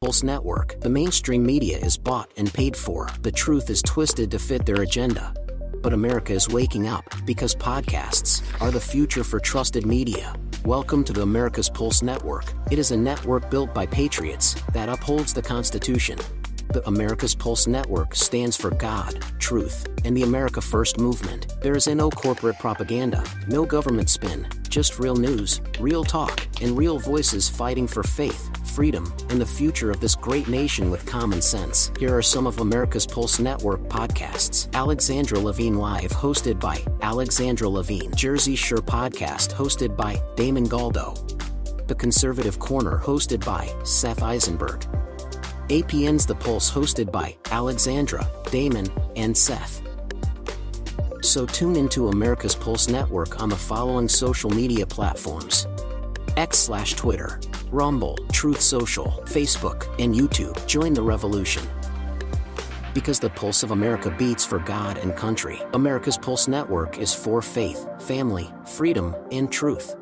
Pulse Network. The mainstream media is bought and paid for. The truth is twisted to fit their agenda. But America is waking up because podcasts are the future for trusted media. Welcome to the America's Pulse Network. It is a network built by patriots that upholds the Constitution. The America's Pulse Network stands for God, truth, and the America First movement. There is no corporate propaganda, no government spin, just real news, real talk, and real voices fighting for faith, freedom, and the future of this great nation with common sense. Here are some of America's Pulse Network podcasts. Alexandra Levine Live, hosted by Alexandra Levine. Jersey Shore Podcast, hosted by Damon Galdo. The Conservative Corner, hosted by Seth Eisenberg. APN's The Pulse, hosted by Alexandra, Damon, and Seth. So tune into America's Pulse Network on the following social media platforms: X/Twitter, Rumble, Truth Social, Facebook, and YouTube. Join the revolution. Because the pulse of America beats for God and country. America's Pulse Network is for faith, family, freedom, and truth.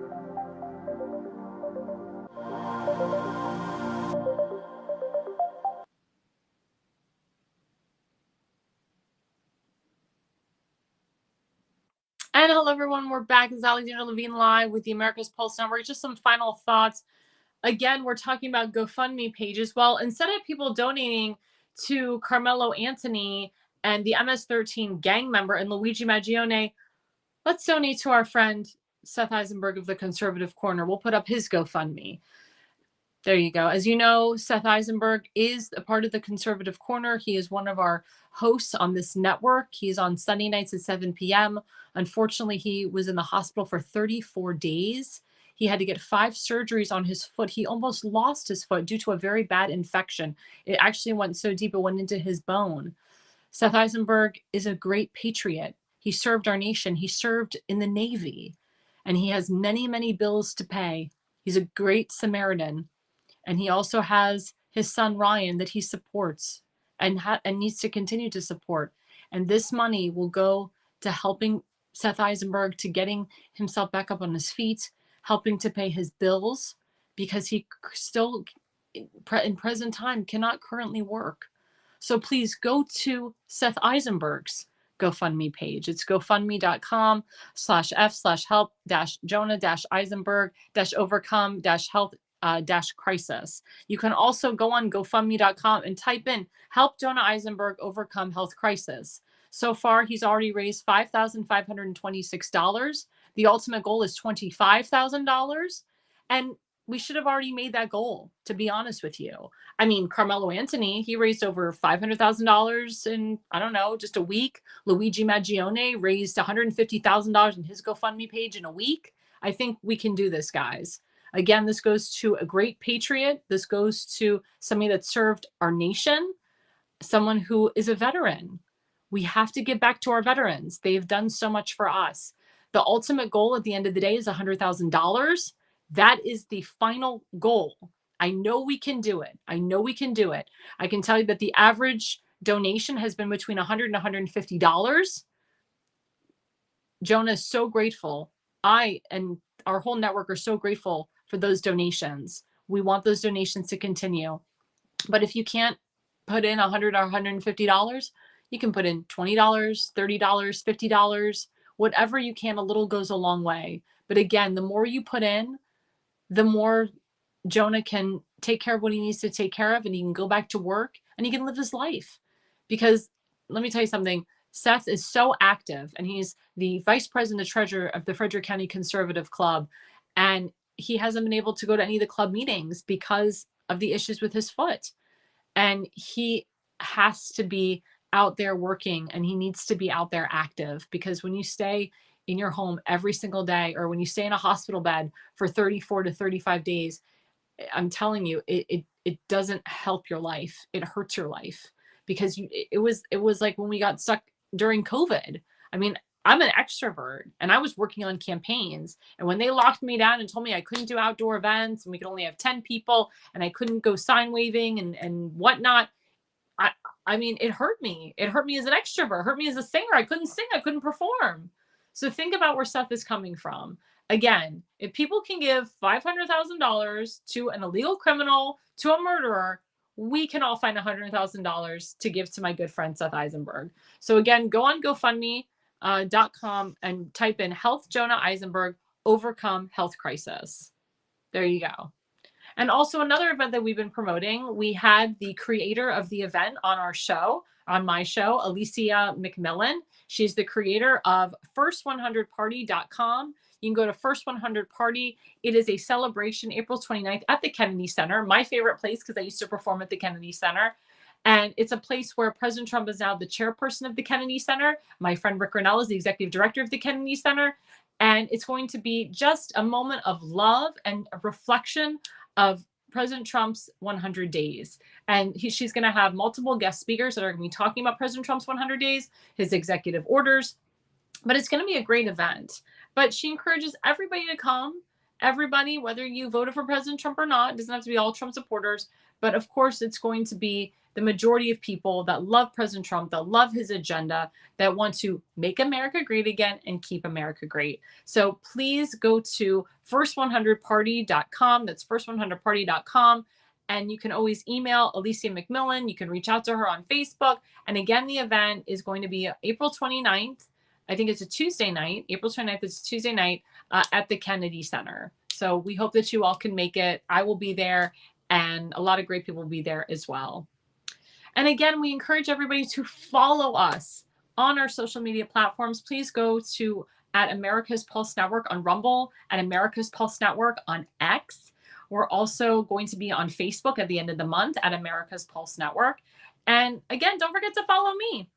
And hello, everyone. We're back. This is Alexandra Levine Live with the America's Pulse Network. Just some final thoughts. Again, we're talking about GoFundMe pages. Well, instead of people donating to Carmelo Anthony and the MS-13 gang member and Luigi Maggione, let's donate to our friend Seth Eisenberg of the Conservative Corner. We'll put up his GoFundMe. There you go. As you know, Seth Eisenberg is a part of the Conservative Corner. He is one of our hosts on this network. He's on Sunday nights at 7 p.m. Unfortunately, he was in the hospital for 34 days. He had to get 5 surgeries on his foot. He almost lost his foot due to a very bad infection. It actually went so deep it went into his bone. Seth Eisenberg is a great patriot. He served our nation. He served in the Navy, and he has many, many bills to pay. He's a great Samaritan. And he also has his son, Ryan, that he supports and needs to continue to support. And this money will go to helping Seth Eisenberg, to getting himself back up on his feet, helping to pay his bills, because he still, in present time, cannot currently work. So please go to Seth Eisenberg's GoFundMe page. It's gofundme.com/f/help-jonah-eisenberg-overcome-health-crisis. You can also go on GoFundMe.com and type in "Help Jonah Eisenberg Overcome Health Crisis." So far, he's already raised $5,526. The ultimate goal is $25,000. And we should have already made that goal, to be honest with you. I mean, Carmelo Anthony, he raised over $500,000 in, I don't know, just a week. Luigi Maggione raised $150,000 in his GoFundMe page in a week. I think we can do this, guys. Again, this goes to a great patriot. This goes to somebody that served our nation, someone who is a veteran. We have to give back to our veterans. They've done so much for us. The ultimate goal at the end of the day is $100,000. That is the final goal. I know we can do it. I know we can do it. I can tell you that the average donation has been between $100 and $150. Jonah is so grateful. I and our whole network are so grateful for those donations. We want those donations to continue. But if you can't put in $100 or $150, you can put in $20, $30, $50, whatever you can. A little goes a long way. But again, the more you put in, the more Jonah can take care of what he needs to take care of, and he can go back to work and he can live his life. Because let me tell you something, Seth is so active, and he's the vice president and treasurer of the Frederick County Conservative Club. And he hasn't been able to go to any of the club meetings because of the issues with his foot. And he has to be out there working, and he needs to be out there active, because when you stay in your home every single day, or when you stay in a hospital bed for 34 to 35 days, I'm telling you, it doesn't help your life. It hurts your life, because it was like when we got stuck during COVID. I mean, I'm an extrovert, and I was working on campaigns, and when they locked me down and told me I couldn't do outdoor events and we could only have 10 people and I couldn't go sign waving and whatnot, I mean, it hurt me. It hurt me as an extrovert. It hurt me as a singer. I couldn't sing. I couldn't perform. So think about where Seth is coming from. Again, if people can give $500,000 to an illegal criminal, to a murderer, we can all find $100,000 to give to my good friend Seth Eisenberg. So again, go on GoFundMe.com and type in Health Jonah Eisenberg Overcome Health Crisis. There you go. And also another event that we've been promoting, we had the creator of the event on our show, on my show, Alicia McMillan. She's the creator of First100Party.com. You can go to First 100 Party. It is a celebration April 29th at the Kennedy Center, my favorite place, because I used to perform at the Kennedy Center. And it's a place where President Trump is now the chairperson of the Kennedy Center. My friend Rick Grinnell is the executive director of the Kennedy Center. And it's going to be just a moment of love and a reflection of President Trump's 100 days. And she's going to have multiple guest speakers that are going to be talking about President Trump's 100 days, his executive orders. But it's going to be a great event. But she encourages everybody to come. Everybody, whether you voted for President Trump or not, it doesn't have to be all Trump supporters. But of course, it's going to be the majority of people that love President Trump, that love his agenda, that want to make America great again and keep America great. So please go to First100Party.com. That's First100Party.com. And you can always email Alicia McMillan. You can reach out to her on Facebook. And again, the event is going to be April 29th. I think it's a Tuesday night. April 29th is a Tuesday night at the Kennedy Center. So we hope that you all can make it. I will be there, and a lot of great people will be there as well. And again, we encourage everybody to follow us on our social media platforms. Please go to @America's Pulse Network on Rumble, @America's Pulse Network on X. We're also going to be on Facebook at the end of the month @America's Pulse Network. And again, don't forget to follow me,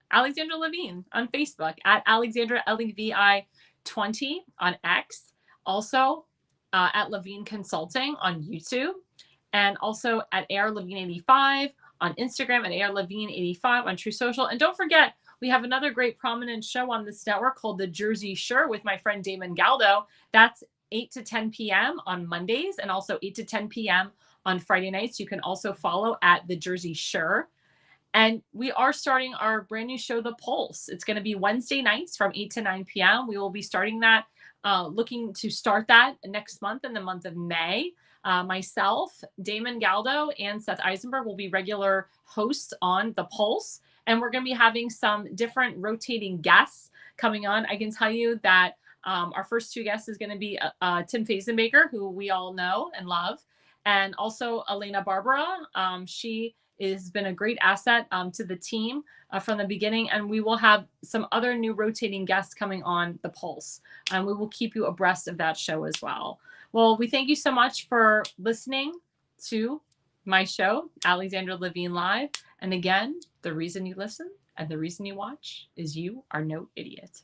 Alexandra Levine, on Facebook, @Alexandra Levi 20 on X. Also @Levine Consulting on YouTube. And also @AirLevine85 on Instagram, @AirLevine85 on True Social. And don't forget, we have another great prominent show on this network called The Jersey Shore with my friend Damon Galdo. That's 8 to 10 p.m. on Mondays, and also 8 to 10 p.m. on Friday nights. You can also follow @The Jersey Shore. And we are starting our brand new show, The Pulse. It's going to be Wednesday nights from 8 to 9 p.m. We will be starting that, looking to start that next month, in the month of May. Myself, Damon Galdo, and Seth Eisenberg will be regular hosts on The Pulse. And we're going to be having some different rotating guests coming on. I can tell you that our first two guests is going to be Tim Fazenbaker, who we all know and love, and also Elena Barbara. She has been a great asset to the team from the beginning. And we will have some other new rotating guests coming on The Pulse. And we will keep you abreast of that show as well. Well, we thank you so much for listening to my show, Alexandra Levine Live. And again, the reason you listen and the reason you watch is you are no idiot.